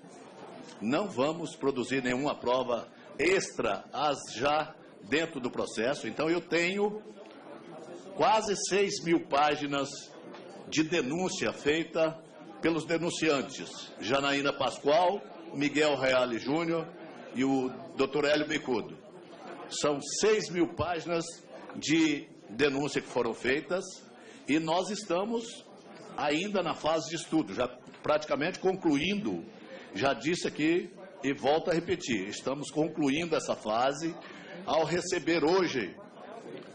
não vamos produzir nenhuma prova extra às já dentro do processo. Então eu tenho quase 6.000 páginas de denúncia feita pelos denunciantes, Janaína Pascoal, Miguel Reale Júnior e o Dr. Hélio Bicudo. São 6.000 páginas de denúncia que foram feitas E nós estamos ainda na fase de estudo, já praticamente concluindo, já disse aqui e volto a repetir, estamos concluindo essa fase ao receber hoje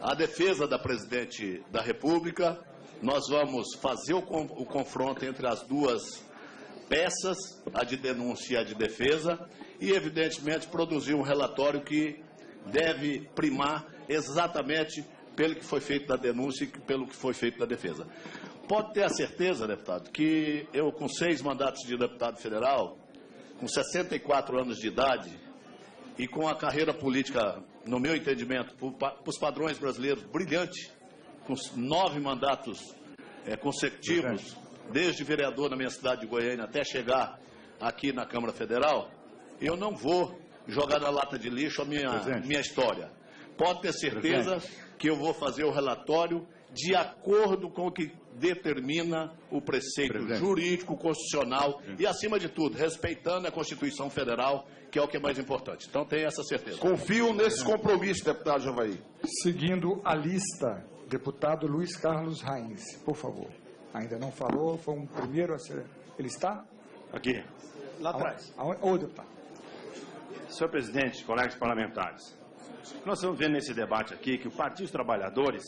a defesa da Presidente da República. Nós vamos fazer o confronto entre as duas peças, a de denúncia e a de defesa, e, evidentemente, produzir um relatório que deve primar exatamente pelo que foi feito da denúncia e pelo que foi feito da defesa. Pode ter a certeza, deputado, que eu, com 6 mandatos de deputado federal, com 64 anos de idade e com a carreira política, no meu entendimento, para os padrões brasileiros, brilhante, com 9 mandatos consecutivos, desde vereador na minha cidade de Goiânia até chegar aqui na Câmara Federal, eu não vou jogar na lata de lixo a minha história. Pode ter certeza que eu vou fazer o relatório de acordo com o que determina o preceito jurídico, constitucional e, acima de tudo, respeitando a Constituição Federal, que é o que é mais importante. Então, tenha essa certeza. Confio nesse compromisso, deputado Javaí. Seguindo a lista, deputado Luiz Carlos Rainz, por favor. Ainda não falou, foi um primeiro a ser... Ele está? Aqui. Lá atrás. Ô, deputado. Senhor presidente, colegas parlamentares, nós estamos vendo nesse debate aqui que o Partido dos Trabalhadores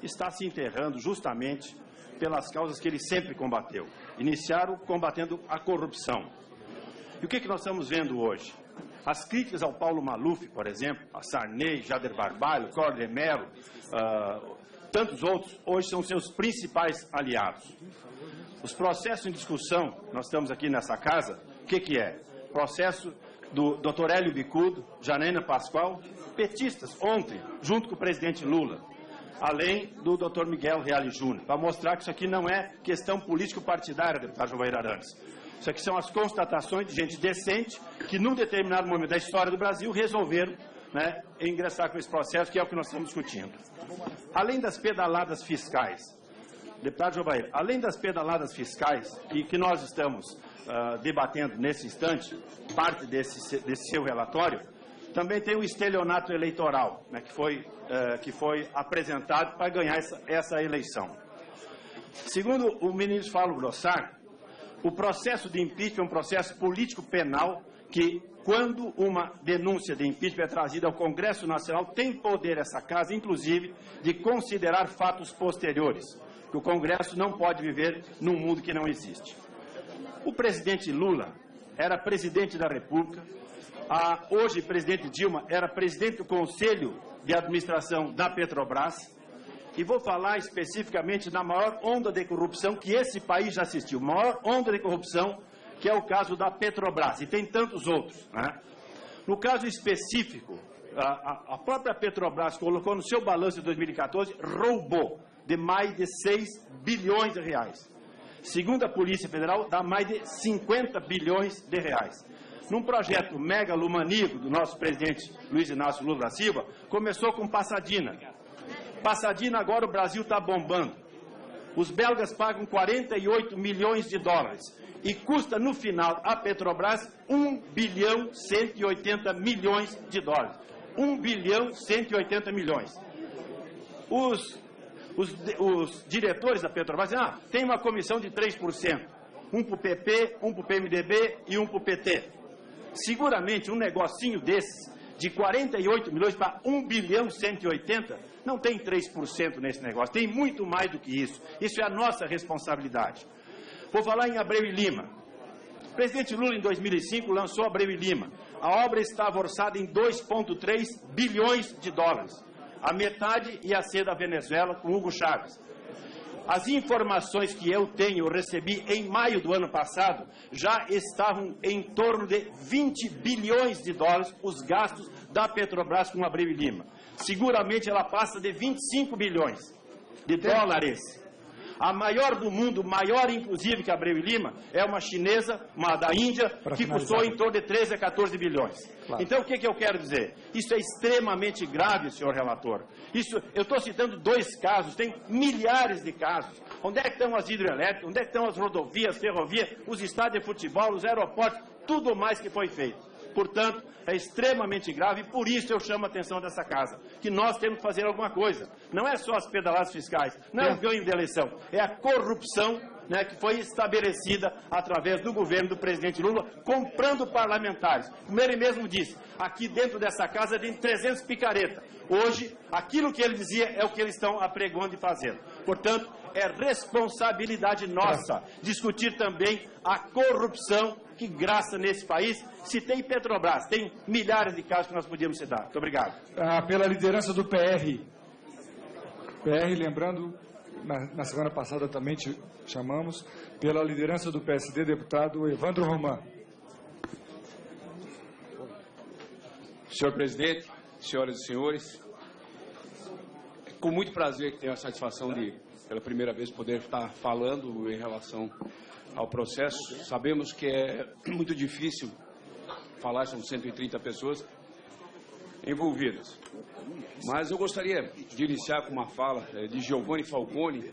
está se enterrando justamente pelas causas que ele sempre combateu. Iniciaram combatendo a corrupção. E o que nós estamos vendo hoje? As críticas ao Paulo Maluf, por exemplo, a Sarney, Jader Barbalho, Collor de Mello, tantos outros, hoje são seus principais aliados. Os processos em discussão, nós estamos aqui nessa casa, o que é? Processo do Dr. Hélio Bicudo, Janaína Pascoal, petistas, ontem, junto com o presidente Lula, além do Dr. Miguel Reale Júnior, para mostrar que isso aqui não é questão político-partidária, deputado Jovair Arantes. Isso aqui são as constatações de gente decente que, num determinado momento da história do Brasil, resolveram ingressar com esse processo, que é o que nós estamos discutindo. Além das pedaladas fiscais, deputado Jovair, além das pedaladas fiscais, e que nós estamos debatendo nesse instante, parte desse seu relatório, também tem o estelionato eleitoral, que foi apresentado para ganhar essa eleição. Segundo o ministro Paulo Grossar, o processo de impeachment é um processo político-penal que, quando uma denúncia de impeachment é trazida ao Congresso Nacional, tem poder essa casa, inclusive, de considerar fatos posteriores, que o Congresso não pode viver num mundo que não existe. O presidente Lula era presidente da República, hoje presidente Dilma era presidente do Conselho de Administração da Petrobras, e vou falar especificamente da maior onda de corrupção que esse país já assistiu, maior onda de corrupção, que é o caso da Petrobras, e tem tantos outros. No caso específico, a própria Petrobras colocou no seu balanço de 2014, roubou de mais de 6 bilhões de reais. Segundo a Polícia Federal, dá mais de 50 bilhões de reais. Num projeto megalomaníaco do nosso presidente Luiz Inácio Lula da Silva, começou com Passadina. Passadina, agora o Brasil está bombando. Os belgas pagam 48 milhões de dólares e custa, no final, a Petrobras 1 bilhão 180 milhões de dólares. 1 bilhão 180 milhões. Os diretores da Petrobras dizem, tem uma comissão de 3%. Um para o PP, um para o PMDB e um para o PT. Seguramente, um negocinho desses, de 48 milhões para 1 bilhão 180, não tem 3% nesse negócio, tem muito mais do que isso. Isso é a nossa responsabilidade. Vou falar em Abreu e Lima. O presidente Lula, em 2005, lançou Abreu e Lima. A obra estava orçada em 2,3 bilhões de dólares. A metade ia ser da Venezuela, com Hugo Chávez. As informações que eu recebi em maio do ano passado, já estavam em torno de 20 bilhões de dólares os gastos da Petrobras com Abreu e Lima. Seguramente ela passa de 25 bilhões de dólares. A maior do mundo, maior inclusive que a Abreu e Lima, é uma chinesa, uma da Índia, que custou em torno de 13 a 14 bilhões. Claro. Então, o que eu quero dizer? Isso é extremamente grave, senhor relator. Eu estou citando 2 casos, tem milhares de casos. Onde é que estão as hidrelétricas? Onde é que estão as rodovias, ferrovias, os estádios de futebol, os aeroportos, tudo mais que foi feito. Portanto, é extremamente grave e por isso eu chamo a atenção dessa casa, que nós temos que fazer alguma coisa. Não é só as pedaladas fiscais, não é o ganho de eleição, é a corrupção, né, que foi estabelecida através do governo do presidente Lula, comprando parlamentares. Como ele mesmo disse, aqui dentro dessa casa tem 300 picaretas. Hoje, aquilo que ele dizia é o que eles estão apregoando e fazendo. Portanto, é responsabilidade nossa discutir também a corrupção que graça nesse país. Se tem Petrobras, tem milhares de casos que nós podíamos citar. Muito obrigado. Pela liderança do PR, lembrando, na semana passada também te chamamos, pela liderança do PSD, deputado Evandro Roman. Senhor presidente, senhoras e senhores, com muito prazer que tenho a satisfação de, pela primeira vez, poder estar falando em relação ao processo. Sabemos que é muito difícil falar, são 130 pessoas envolvidas. Mas eu gostaria de iniciar com uma fala de Giovanni Falcone,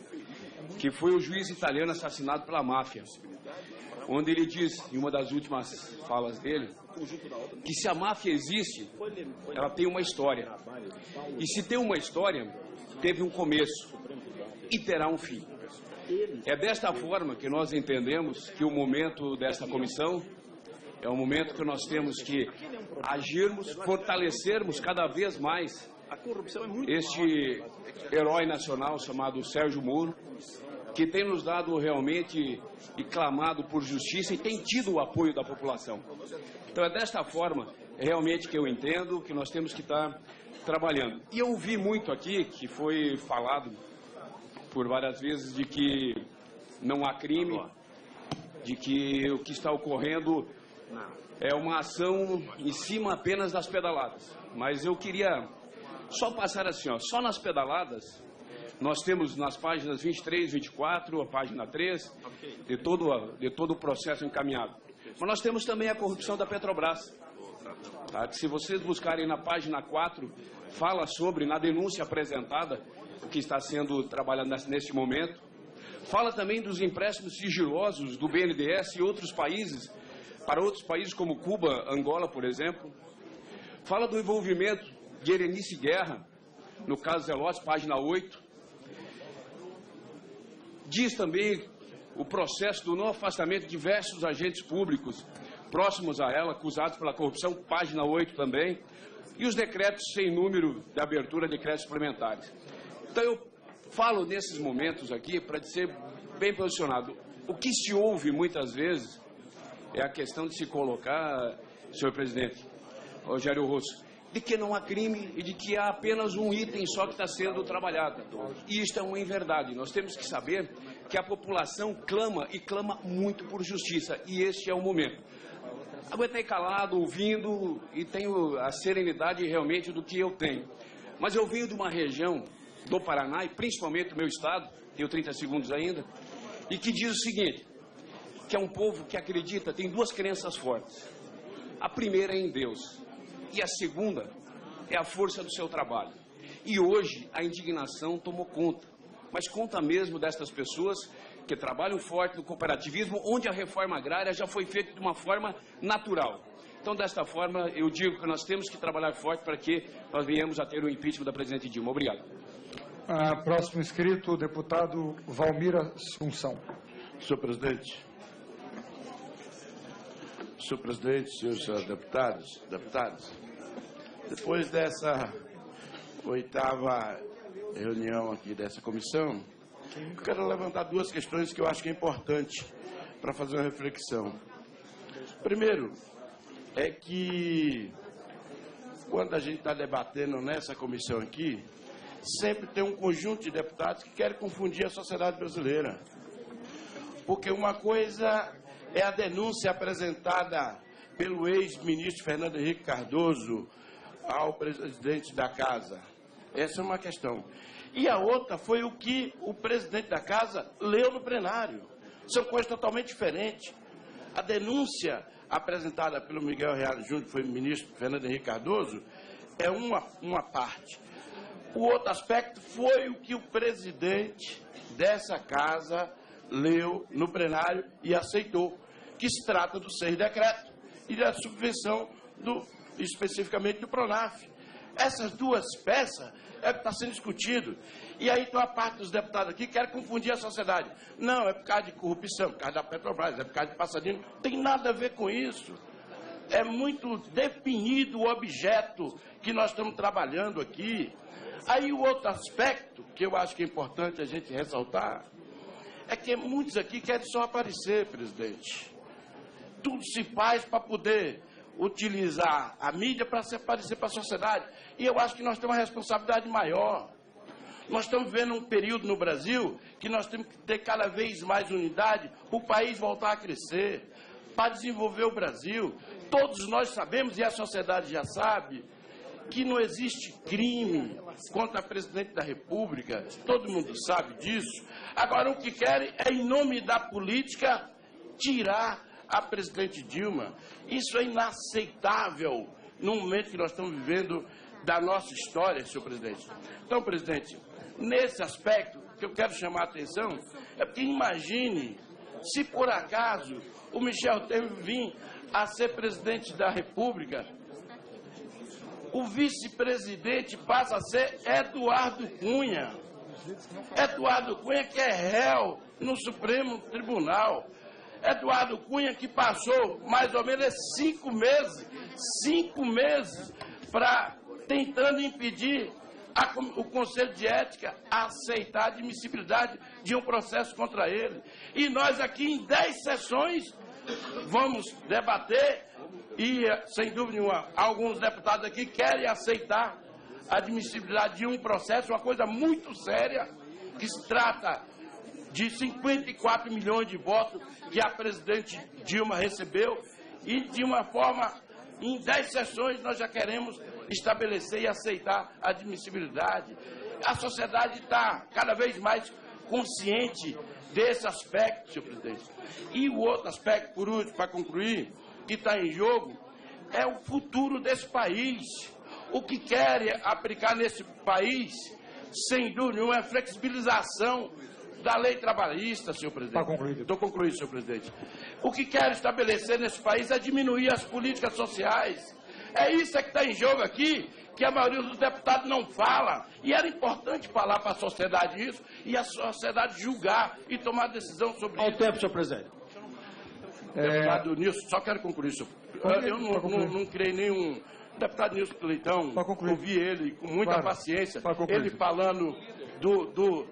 que foi o juiz italiano assassinado pela máfia, onde ele diz, em uma das últimas falas dele, que se a máfia existe, ela tem uma história. E se tem uma história, teve um começo e terá um fim. É desta forma que nós entendemos que o momento desta comissão é um momento que nós temos que agirmos, fortalecermos cada vez mais este herói nacional chamado Sérgio Moro, que tem nos dado realmente e clamado por justiça e tem tido o apoio da população. Então é desta forma realmente que eu entendo que nós temos que estar trabalhando. E eu ouvi muito aqui que foi falado por várias vezes de que não há crime, de que o que está ocorrendo é uma ação em cima apenas das pedaladas. Mas eu queria só passar assim, ó, só nas pedaladas, nós temos nas páginas 23, 24, a página 3, de todo o processo encaminhado. Mas nós temos também a corrupção da Petrobras, tá? Que se vocês buscarem na página 4, fala sobre, na denúncia apresentada, o que está sendo trabalhado neste momento. Fala também dos empréstimos sigilosos do BNDES e outros países, para outros países como Cuba, Angola, por exemplo. Fala do envolvimento de Erenice Guerra, no caso Zelotes, página 8. Diz também o processo do não afastamento de diversos agentes públicos próximos a ela, acusados pela corrupção, página 8 também. E os decretos sem número de abertura de decretos suplementares. Então eu falo nesses momentos aqui para ser bem posicionado. O que se ouve muitas vezes é a questão de se colocar, senhor presidente, Rogério Rosso, de que não há crime e de que há apenas um item só que está sendo trabalhado. E isto é uma inverdade. Nós temos que saber que a população clama e clama muito por justiça. E este é o momento. Aguentei calado, ouvindo, e tenho a serenidade realmente do que eu tenho. Mas eu venho de uma região do Paraná, e principalmente do meu estado, tenho 30 segundos ainda, e que diz o seguinte, que é um povo que acredita, tem duas crenças fortes. A primeira é em Deus, e a segunda é a força do seu trabalho. E hoje a indignação tomou conta, mas conta mesmo destas pessoas que trabalham forte no cooperativismo, onde a reforma agrária já foi feita de uma forma natural. Então, desta forma, eu digo que nós temos que trabalhar forte para que nós venhamos a ter o impeachment da presidente Dilma. Obrigado. Próximo inscrito, o deputado Valmir Assunção. Senhor presidente, senhores e senhoras deputados, depois dessa 8ª reunião aqui dessa comissão, eu quero levantar duas questões que eu acho que é importante para fazer uma reflexão. Primeiro, é que quando a gente está debatendo nessa comissão aqui, sempre tem um conjunto de deputados que querem confundir a sociedade brasileira. Porque uma coisa é a denúncia apresentada pelo ex-ministro Fernando Henrique Cardoso ao presidente da Casa. Essa é uma questão. E a outra foi o que o presidente da Casa leu no plenário. São coisas totalmente diferentes. A denúncia apresentada pelo Miguel Reale Júnior, que foi ministro Fernando Henrique Cardoso, é uma parte. O outro aspecto foi o que o presidente dessa Casa leu no plenário e aceitou, que se trata do 6 decreto e da subvenção especificamente do PRONAF. Essas duas peças é o que está sendo discutido. E aí tem uma parte dos deputados aqui que quer confundir a sociedade. Não, é por causa de corrupção, é por causa da Petrobras, é por causa de Passadinho. Não tem nada a ver com isso. É muito definido o objeto que nós estamos trabalhando aqui. Aí o outro aspecto que eu acho que é importante a gente ressaltar é que muitos aqui querem só aparecer, presidente. Tudo se faz para poder utilizar a mídia para se aparecer para a sociedade. E eu acho que nós temos uma responsabilidade maior. Nós estamos vivendo um período no Brasil que nós temos que ter cada vez mais unidade para o país voltar a crescer, para desenvolver o Brasil. Todos nós sabemos, e a sociedade já sabe, que não existe crime contra a presidente da República. Todo mundo sabe disso. Agora, o que querem é, em nome da política, tirar a presidente Dilma. Isso é inaceitável no momento que nós estamos vivendo da nossa história, senhor presidente. Então, presidente, nesse aspecto que eu quero chamar a atenção, é porque imagine se por acaso o Michel Temer vir a ser presidente da República, o vice-presidente passa a ser Eduardo Cunha. Eduardo Cunha, que é réu no Supremo Tribunal. Eduardo Cunha, que passou mais ou menos 5 meses para tentando impedir o Conselho de Ética a aceitar a admissibilidade de um processo contra ele. E nós aqui em 10 sessões vamos debater e, sem dúvida nenhuma, alguns deputados aqui querem aceitar a admissibilidade de um processo, uma coisa muito séria, que se trata de 54 milhões de votos que a presidente Dilma recebeu e, de uma forma, em 10 sessões nós já queremos estabelecer e aceitar a admissibilidade. A sociedade está cada vez mais consciente desse aspecto, senhor presidente. E o outro aspecto, por último, para concluir, que está em jogo, é o futuro desse país. O que querem aplicar nesse país, sem dúvida nenhuma, é a flexibilização da lei trabalhista, senhor presidente. Está concluído. Estou concluindo, senhor presidente. O que querem estabelecer nesse país é diminuir as políticas sociais. É isso que está em jogo aqui, que a maioria dos deputados não fala. E era importante falar para a sociedade isso, e a sociedade julgar e tomar decisão sobre isso. Ao tempo, senhor presidente. Deputado Nilson, só quero concluir, senhor. Eu não criei nenhum... Deputado Nilson Leitão, ouvi ele com muita paciência, ele falando dos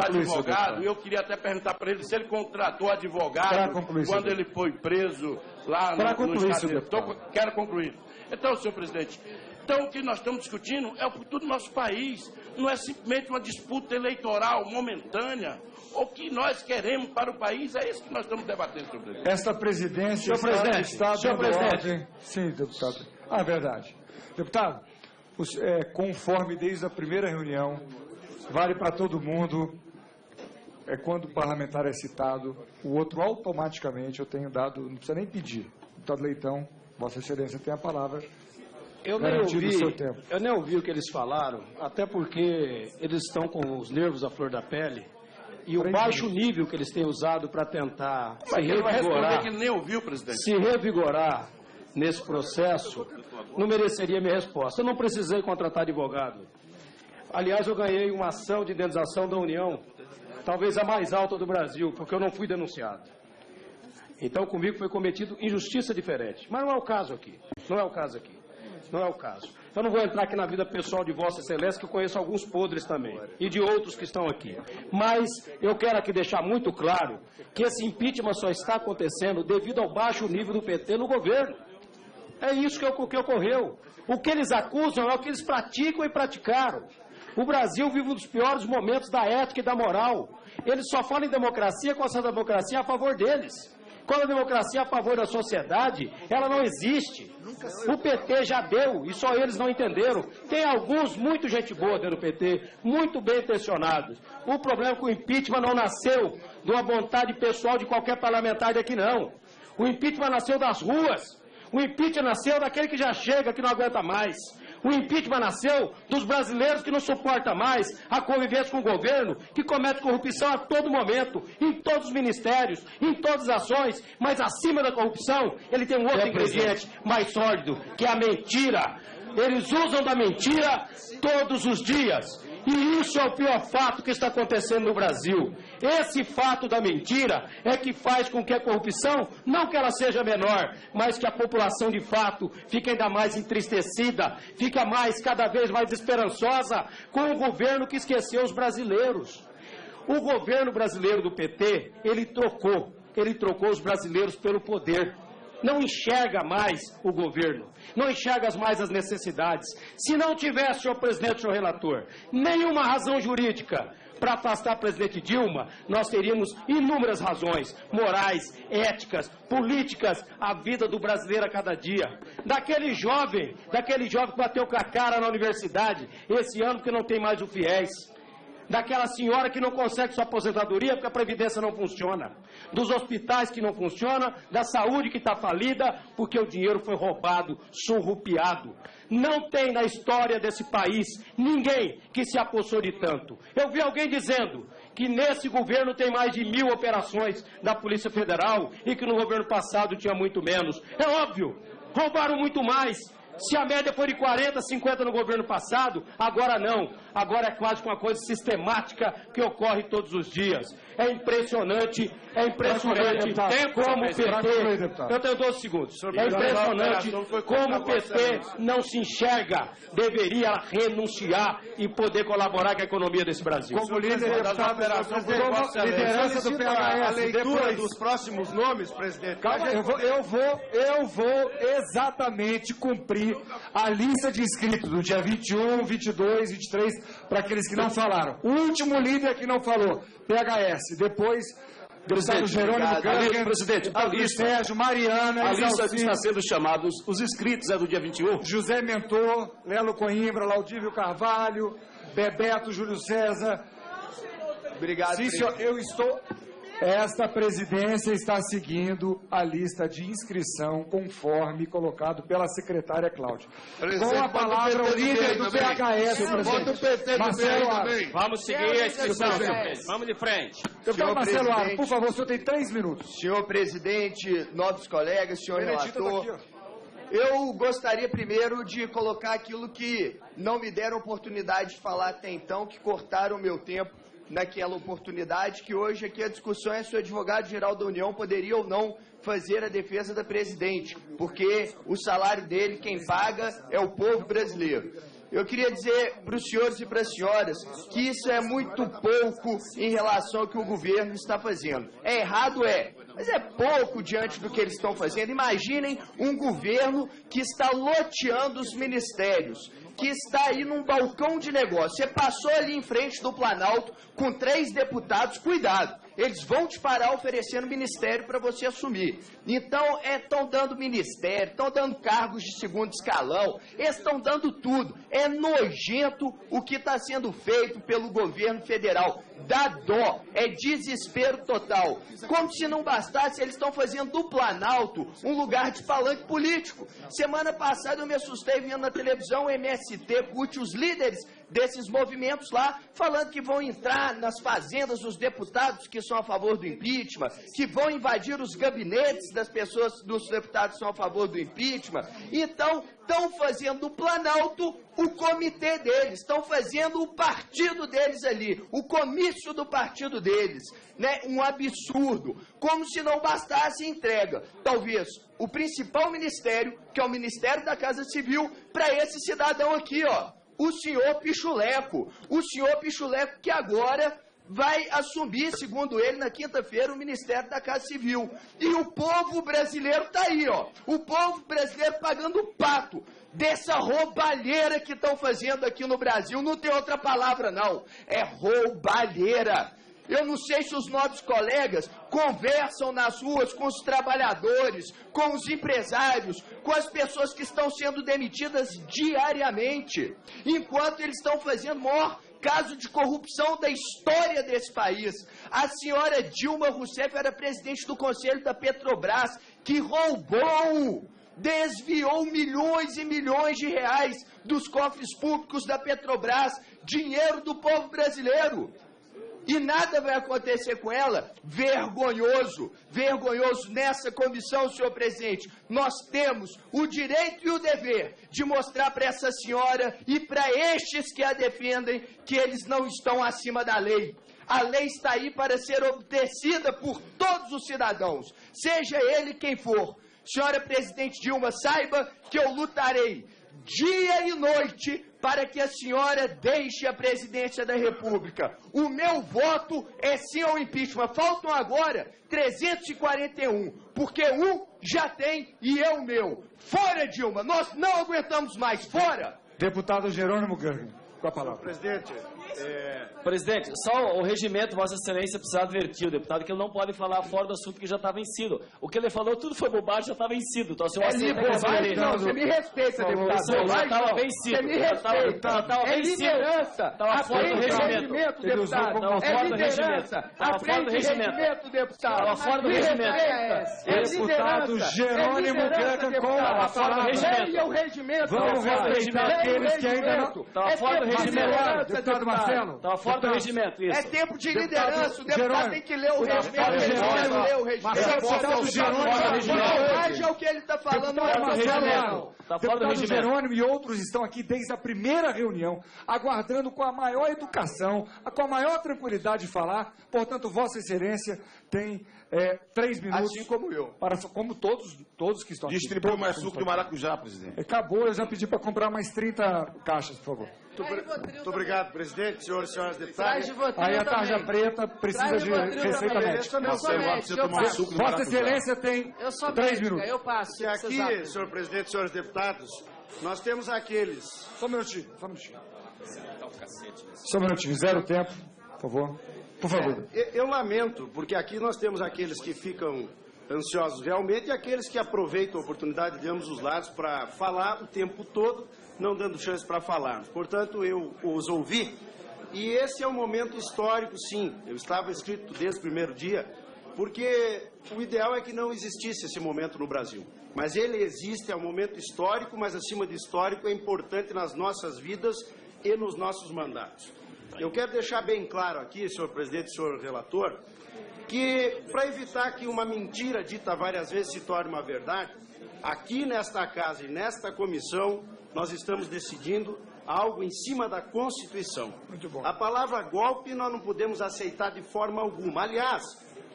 advogados. Eu queria até perguntar para ele se ele contratou advogado quando ele foi preso lá no Estado. Quero concluir. Então, senhor presidente, o que nós estamos discutindo é o futuro do nosso país. Não é simplesmente uma disputa eleitoral momentânea. O que nós queremos para o país é isso que nós estamos debatendo, senhor presidente. Esta presidência está dando ordem. Sim, deputado. Ah, verdade. Deputado, conforme desde a primeira reunião, vale para todo mundo, quando o parlamentar é citado, o outro automaticamente, eu tenho dado, não precisa nem pedir. Deputado Leitão, Vossa Excelência tem a palavra. Eu nem ouvi o que eles falaram, até porque eles estão com os nervos à flor da pele. E o baixo nível que eles têm usado para tentar se revigorar nesse processo, não mereceria minha resposta. Eu não precisei contratar advogado. Aliás, eu ganhei uma ação de indenização da União, talvez a mais alta do Brasil, porque eu não fui denunciado. Então, comigo foi cometido injustiça diferente. Mas não é o caso aqui. Não é o caso aqui. Não é o caso. Eu não vou entrar aqui na vida pessoal de Vossa Excelência, que eu conheço alguns podres também, e de outros que estão aqui. Mas eu quero aqui deixar muito claro que esse impeachment só está acontecendo devido ao baixo nível do PT no governo. É isso que ocorreu. O que eles acusam é o que eles praticam e praticaram. O Brasil vive um dos piores momentos da ética e da moral. Eles só falam em democracia quando essa democracia é a favor deles. Quando a democracia é a favor da sociedade, ela não existe. O PT já deu, e só eles não entenderam. Tem alguns, muito gente boa dentro do PT, muito bem intencionados. O problema é que o impeachment não nasceu de uma vontade pessoal de qualquer parlamentar daqui, não. O impeachment nasceu das ruas. O impeachment nasceu daquele que já chega, que não aguenta mais. O impeachment nasceu dos brasileiros que não suportam mais a convivência com o governo, que comete corrupção a todo momento, em todos os ministérios, em todas as ações, mas acima da corrupção, ele tem um outro ingrediente mais sólido, que é a mentira. Eles usam da mentira todos os dias. E isso é o pior fato que está acontecendo no Brasil. Esse fato da mentira é que faz com que a corrupção, não que ela seja menor, mas que a população de fato fique ainda mais entristecida, fica cada vez mais esperançosa com o governo que esqueceu os brasileiros. O governo brasileiro do PT, ele trocou os brasileiros pelo poder. Não enxerga mais o governo, não enxerga mais as necessidades. Se não tivesse, senhor presidente, senhor relator, nenhuma razão jurídica para afastar a presidente Dilma, nós teríamos inúmeras razões, morais, éticas, políticas, a vida do brasileiro a cada dia. Daquele jovem que bateu com a cara na universidade, esse ano porque não tem mais o FIES. Daquela senhora que não consegue sua aposentadoria porque a Previdência não funciona, dos hospitais que não funcionam, da saúde que está falida porque o dinheiro foi roubado, surrupiado. Não tem na história desse país ninguém que se apossou de tanto. Eu vi alguém dizendo que nesse governo tem mais de 1000 operações da Polícia Federal e que no governo passado tinha muito menos. É óbvio, roubaram muito mais. Se a média foi de 40, 50 no governo passado, agora não. Agora é quase uma coisa sistemática que ocorre todos os dias. É impressionante como o PT... Eu tenho 12 segundos. É impressionante como o PT não se enxerga. Deveria renunciar e poder colaborar com a economia desse Brasil. Como líder da operação, liderança do PHS, a leitura dos próximos nomes, presidente. Calma, eu vou exatamente cumprir a lista de inscritos do dia 21, 22, 23, para aqueles que não falaram. O último líder que não falou, PHS, depois... Deputado Jerônimo Gândara, presidente, a lista, Sérgio, Mariana, a lista que está sendo chamada, os inscritos é do dia 21. José Mentor, Lelo Coimbra, Laudívio Carvalho, Bebeto, Júlio César. Obrigado, sim, senhor, eu estou... Esta presidência está seguindo a lista de inscrição conforme colocado pela secretária Cláudia. Com a palavra o líder do PHS, Marcelo Aras. Vamos seguir a inscrição, vamos de frente. Deputado Marcelo Aras, por favor, o senhor tem 3 minutos. Senhor presidente, nobres colegas, senhor relator, eu gostaria primeiro de colocar aquilo que não me deram oportunidade de falar até então, que cortaram o meu tempo naquela oportunidade, que hoje aqui a discussão é se o advogado-geral da União poderia ou não fazer a defesa da presidente, porque o salário dele, quem paga, é o povo brasileiro. Eu queria dizer para os senhores e para as senhoras que isso é muito pouco em relação ao que o governo está fazendo. É errado, mas é pouco diante do que eles estão fazendo. Imaginem um governo que está loteando os ministérios, que está aí num balcão de negócio. Você passou ali em frente do Planalto com 3 deputados, cuidado, eles vão te parar oferecendo ministério para você assumir. Então, estão dando ministério, estão dando cargos de segundo escalão, eles estão dando tudo. É nojento o que está sendo feito pelo governo federal. Dá dó, é desespero total. Como se não bastasse, eles estão fazendo do Planalto um lugar de palanque político. Semana passada eu me assustei vendo na televisão o MST, os líderes desses movimentos lá, falando que vão entrar nas fazendas dos deputados que são a favor do impeachment, que vão invadir os gabinetes das pessoas, dos deputados que são a favor do impeachment. Então, estão fazendo do Planalto o comitê deles, estão fazendo o partido deles ali, o comício do partido deles, né? Um absurdo. Como se não bastasse, entrega, talvez, o principal ministério, que é o Ministério da Casa Civil, para esse cidadão aqui, ó. O senhor Pichuleco que agora vai assumir, segundo ele, na quinta-feira, o Ministério da Casa Civil. E o povo brasileiro está aí, ó. O povo brasileiro pagando o pato dessa roubalheira que estão fazendo aqui no Brasil. Não tem outra palavra, não. É roubalheira. Eu não sei se os nobres colegas conversam nas ruas com os trabalhadores, com os empresários, com as pessoas que estão sendo demitidas diariamente, enquanto eles estão fazendo o maior caso de corrupção da história desse país. A senhora Dilma Rousseff era presidente do Conselho da Petrobras, que roubou desviou milhões e milhões de reais dos cofres públicos da Petrobras, dinheiro do povo brasileiro. E nada vai acontecer com ela. Vergonhoso, vergonhoso. Nessa comissão, senhor presidente, nós temos o direito e o dever de mostrar para essa senhora e para estes que a defendem que eles não estão acima da lei. A lei está aí para ser obedecida por todos os cidadãos, seja ele quem for. Senhora presidente Dilma, saiba que eu lutarei dia e noite para que a senhora deixe a presidência da República. O meu voto é sim ao impeachment. Faltam agora 341, porque um já tem e é o meu. Fora, Dilma! Nós não aguentamos mais. Fora! Deputado Jerônimo Gergen, com a palavra. Presidente, Presidente, só o regimento, Vossa Excelência, precisa advertir o deputado que ele não pode falar fora do assunto que já está vencido. O que ele falou, tudo foi bobagem, já está vencido. Então, se eu aceito bobagem, não, você me respeita, deputado. Já estava vencido. Você me respeita. Já estava vencido. Estava fora do regimento, deputado. Estava fora do regimento. Estava fora do regimento, deputado. Estava fora do regimento. Deputado Jerônimo Gergen, com a palavra. Vamos respeitar aqueles que ainda não... Estava fora do regimento. Deputado Marcelo. Estava fora do regimento, isso. É tempo de liderança, o deputado tem que ler o regimento. Deputado Jerônimo, haja o que ele está falando. Deputado Jerônimo e outros estão aqui desde a primeira reunião, aguardando com a maior educação, com a maior tranquilidade de falar. Portanto, Vossa Excelência tem 3 minutos. Assim como eu. Como todos que estão aqui. distribui mais suco de maracujá, presidente. Acabou, eu já pedi para comprar mais 30 caixas, por favor. Muito obrigado, presidente, senhores e senhoras deputados. Aí a tarja preta precisa de receita médica. Vossa Excelência tem 3 minutos. Eu passo. E aqui, senhor presidente, senhores deputados, nós temos aqueles... Só um minutinho. Só um minutinho, 0 tempo, por favor. Por favor. Eu lamento, porque aqui nós temos aqueles que ficam ansiosos realmente e aqueles que aproveitam a oportunidade de ambos os lados para falar o tempo todo, não dando chance para falar. Portanto, eu os ouvi e esse é um momento histórico, sim. Eu estava inscrito desde o primeiro dia, porque o ideal é que não existisse esse momento no Brasil. Mas ele existe, é um momento histórico, mas acima de histórico é importante nas nossas vidas e nos nossos mandatos. Eu quero deixar bem claro aqui, senhor presidente e senhor relator, que para evitar que uma mentira dita várias vezes se torne uma verdade, aqui nesta casa e nesta comissão nós estamos decidindo algo em cima da Constituição. Muito bom. A palavra golpe nós não podemos aceitar de forma alguma. Aliás,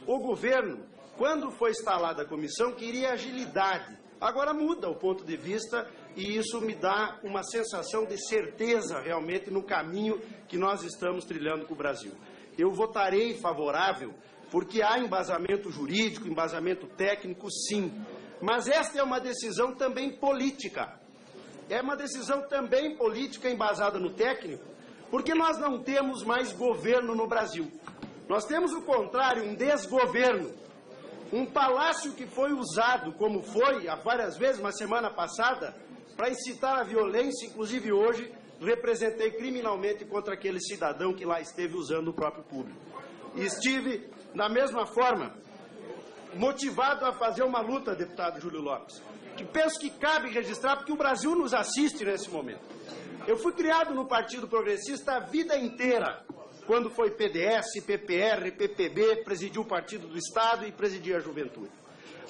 o governo, quando foi instalada a comissão, queria agilidade. Agora muda o ponto de vista e isso me dá uma sensação de certeza realmente no caminho que nós estamos trilhando com o Brasil. Eu votarei favorável porque há embasamento jurídico, embasamento técnico, sim. Mas esta é uma decisão também política. É uma decisão também política embasada no técnico, porque nós não temos mais governo no Brasil. Nós temos o contrário, um desgoverno. Um palácio que foi usado, como foi há várias vezes, uma semana passada, para incitar a violência, inclusive hoje, representei criminalmente contra aquele cidadão que lá esteve usando o próprio público. E estive, da mesma forma, motivado a fazer uma luta, deputado Júlio Lopes, que penso que cabe registrar, porque o Brasil nos assiste nesse momento. Eu fui criado no Partido Progressista a vida inteira, quando foi PDS, PPR, PPB, presidi o Partido do Estado e presidi a Juventude.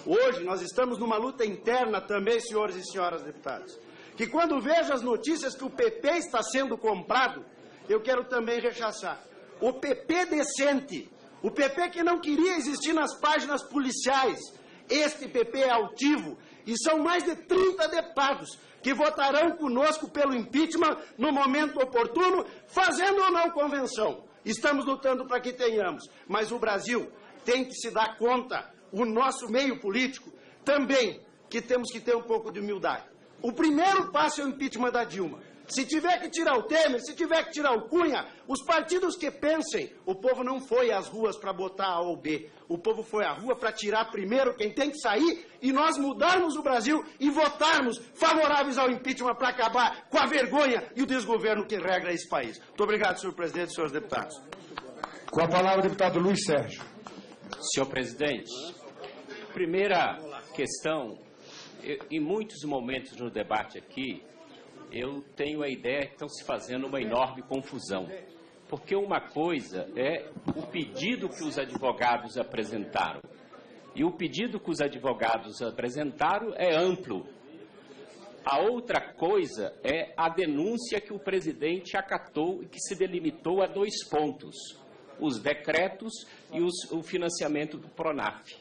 Hoje nós estamos numa luta interna também, senhores e senhoras deputados, que quando vejo as notícias que o PP está sendo comprado, eu quero também rechaçar. O PP decente, o PP que não queria existir nas páginas policiais, este PP é altivo e são mais de 30 deputados que votarão conosco pelo impeachment no momento oportuno, fazendo ou não convenção. Estamos lutando para que tenhamos, mas o Brasil tem que se dar conta, o nosso meio político, também, que temos que ter um pouco de humildade. O primeiro passo é o impeachment da Dilma. Se tiver que tirar o Temer, se tiver que tirar o Cunha, os partidos que pensem, o povo não foi às ruas para botar A ou B. O povo foi à rua para tirar primeiro quem tem que sair e nós mudarmos o Brasil e votarmos favoráveis ao impeachment para acabar com a vergonha e o desgoverno que regra esse país. Muito obrigado, senhor presidente e senhores deputados. Com a palavra, o deputado Luiz Sérgio. Senhor presidente, primeira questão em muitos momentos no debate aqui, eu tenho a ideia que estão se fazendo uma enorme confusão. Porque uma coisa é o pedido que os advogados apresentaram. E o pedido que os advogados apresentaram é amplo. A outra coisa é a denúncia que o presidente acatou e que se delimitou a 2 pontos: os decretos e o financiamento do PRONAF.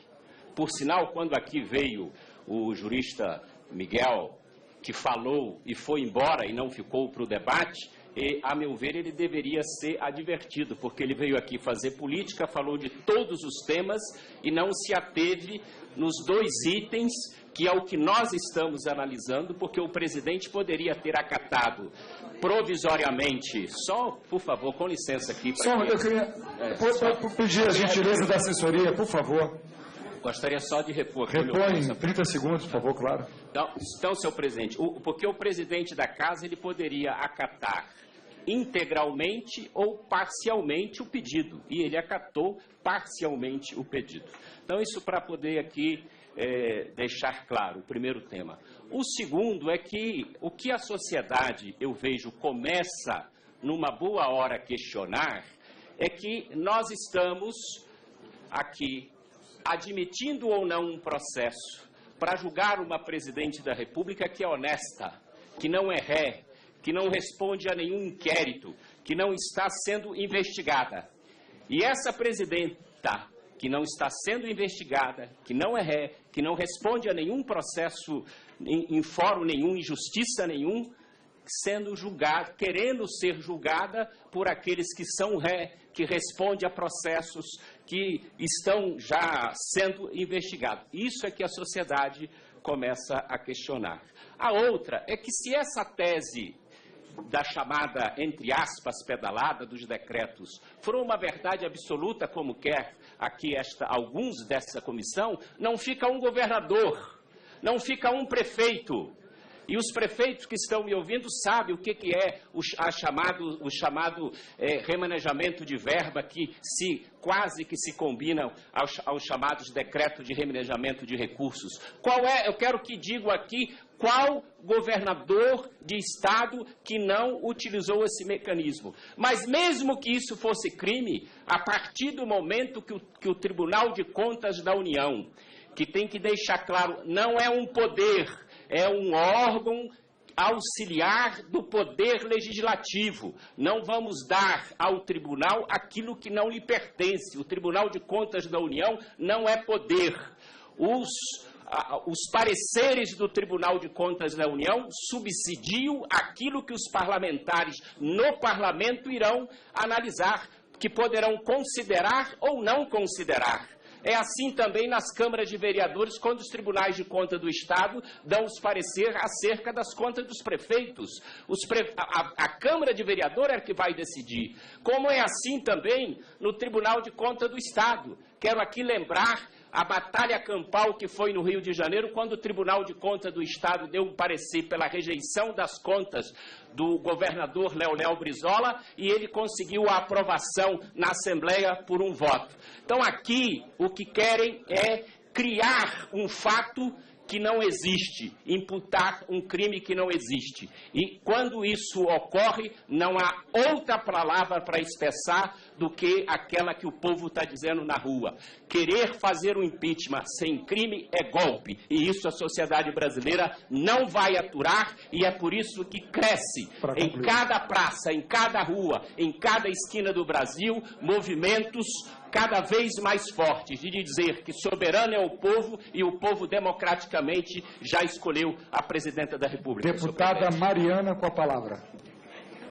Por sinal, quando aqui veio o jurista Miguel, que falou e foi embora e não ficou para o debate, e, a meu ver, ele deveria ser advertido, porque ele veio aqui fazer política, falou de todos os temas e não se ateve nos 2 itens, que é o que nós estamos analisando, porque o presidente poderia ter acatado provisoriamente. Só, por favor, com licença aqui. Eu queria pedir a gentileza da assessoria, por favor. Gostaria só de repor. Repõe em 30 segundos, por favor, claro. Então, senhor presidente, porque o presidente da casa ele poderia acatar integralmente ou parcialmente o pedido, e ele acatou parcialmente o pedido. Então, isso para poder aqui deixar claro o primeiro tema. O segundo é que o que a sociedade, eu vejo, começa numa boa hora a questionar é que nós estamos aqui admitindo ou não um processo para julgar uma presidente da República que é honesta, que não é ré, que não responde a nenhum inquérito, que não está sendo investigada. E essa presidenta que não está sendo investigada, que não é ré, que não responde a nenhum processo em fórum nenhum, em justiça nenhum, sendo julgada, querendo ser julgada por aqueles que são ré, que respondem a processos que estão já sendo investigados. Isso é que a sociedade começa a questionar. A outra é que se essa tese da chamada, entre aspas, pedalada dos decretos for uma verdade absoluta, como quer aqui alguns dessa comissão, não fica um governador, não fica um prefeito. E os prefeitos que estão me ouvindo sabem o que é o chamado remanejamento de verba, que quase que se combinam aos chamados decretos de remanejamento de recursos. Eu quero que diga aqui qual governador de estado que não utilizou esse mecanismo. Mas mesmo que isso fosse crime, a partir do momento que o Tribunal de Contas da União, que tem que deixar claro, não é um poder, é um órgão auxiliar do poder legislativo. Não vamos dar ao tribunal aquilo que não lhe pertence. O Tribunal de Contas da União não é poder. Os pareceres do Tribunal de Contas da União subsidiam aquilo que os parlamentares no parlamento irão analisar, que poderão considerar ou não considerar. É assim também nas câmaras de vereadores, quando os tribunais de conta do Estado dão os pareceres acerca das contas dos prefeitos. A Câmara de Vereador é que vai decidir. Como é assim também no Tribunal de Conta do Estado. Quero aqui lembrar a batalha campal que foi no Rio de Janeiro, quando o Tribunal de Contas do Estado deu um parecer pela rejeição das contas do governador Léo Brizola, e ele conseguiu a aprovação na Assembleia por um voto. Então, aqui, o que querem é criar um fato que não existe, imputar um crime que não existe. E quando isso ocorre, não há outra palavra para expressar do que aquela que o povo está dizendo na rua. Querer fazer um impeachment sem crime é golpe. E isso a sociedade brasileira não vai aturar, e é por isso que cresce em cada praça, em cada rua, em cada esquina do Brasil, movimentos cada vez mais fortes de dizer que soberano é o povo e o povo democraticamente já escolheu a presidenta da República. Deputada Mariana, com a palavra.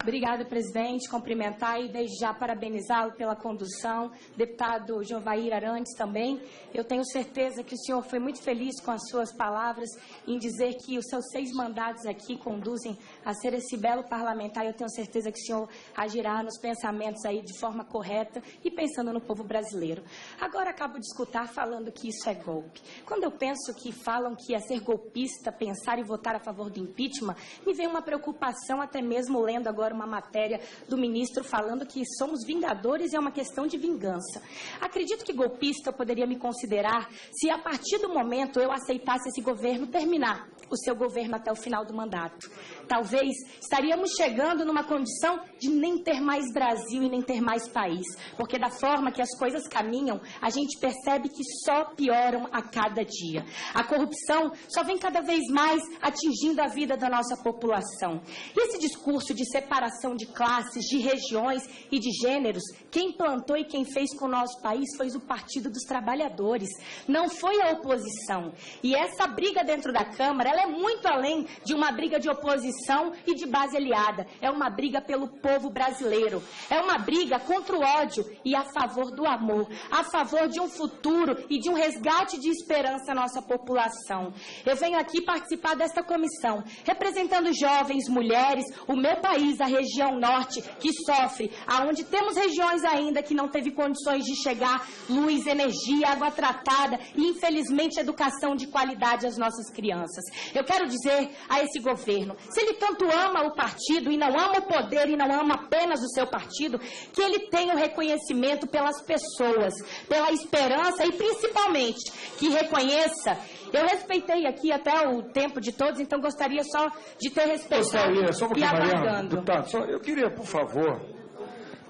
Obrigada, presidente. Cumprimentar e desde já parabenizá-lo pela condução. Deputado Jovair Arantes também. Eu tenho certeza que o senhor foi muito feliz com as suas palavras em dizer que os seus 6 mandatos aqui conduzem a ser esse belo parlamentar. Eu tenho certeza que o senhor agirá nos pensamentos aí de forma correta e pensando no povo brasileiro. Agora acabo de escutar falando que isso é golpe. Quando eu penso que falam que é ser golpista, pensar e votar a favor do impeachment, me vem uma preocupação, até mesmo lendo agora uma matéria do ministro falando que somos vingadores e é uma questão de vingança. Acredito que golpista eu poderia me considerar se a partir do momento eu aceitasse esse governo terminar o seu governo até o final do mandato. Talvez estaríamos chegando numa condição de nem ter mais Brasil e nem ter mais país, porque da forma que as coisas caminham, a gente percebe que só pioram a cada dia. A corrupção só vem cada vez mais atingindo a vida da nossa população. E esse discurso de separação de classes, de regiões e de gêneros, quem plantou e quem fez com o nosso país foi o Partido dos Trabalhadores, não foi a oposição. E essa briga dentro da Câmara, ela é muito além de uma briga de oposição e de base aliada. É uma briga pelo povo brasileiro. É uma briga contra o ódio e a favor do amor, a favor de um futuro e de um resgate de esperança à nossa população. Eu venho aqui participar desta comissão, representando jovens, mulheres, o meu país, a região norte, que sofre, aonde temos regiões ainda que não teve condições de chegar luz, energia, água tratada e, infelizmente, educação de qualidade às nossas crianças. Eu quero dizer a esse governo, se ele tanto ama o partido e não ama o poder e não ama apenas o seu partido, que ele tenha o reconhecimento pelas pessoas, pela esperança e principalmente que reconheça. Eu respeitei aqui até o tempo de todos, então gostaria só de ter respeitado só um pouquinho, Mariana, deputado, eu queria, por favor,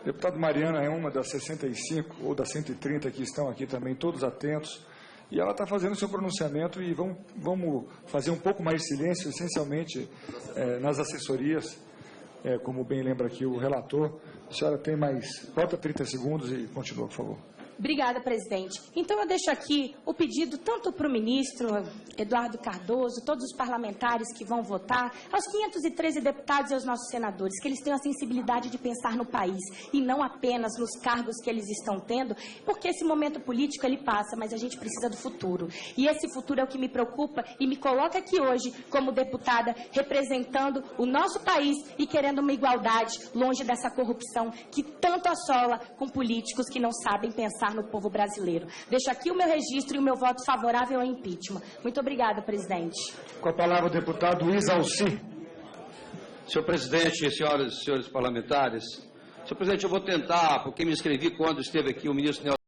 deputado Mariana é uma das 65 ou das 130 que estão aqui também, todos atentos. E ela está fazendo o seu pronunciamento e vamos fazer um pouco mais de silêncio, essencialmente nas assessorias, como bem lembra aqui o relator. A senhora tem mais, volta 30 segundos e continua, por favor. Obrigada, presidente. Então, eu deixo aqui o pedido tanto para o ministro Eduardo Cardoso, todos os parlamentares que vão votar, aos 513 deputados e aos nossos senadores, que eles tenham a sensibilidade de pensar no país e não apenas nos cargos que eles estão tendo, porque esse momento político ele passa, mas a gente precisa do futuro. E esse futuro é o que me preocupa e me coloca aqui hoje como deputada, representando o nosso país e querendo uma igualdade longe dessa corrupção que tanto assola com políticos que não sabem pensar no povo brasileiro. Deixo aqui o meu registro e o meu voto favorável ao impeachment. Muito obrigada, presidente. Com a palavra o deputado Luiz Alci. Senhor presidente, senhoras e senhores parlamentares, senhor presidente, eu vou tentar, porque me inscrevi quando esteve aqui o ministro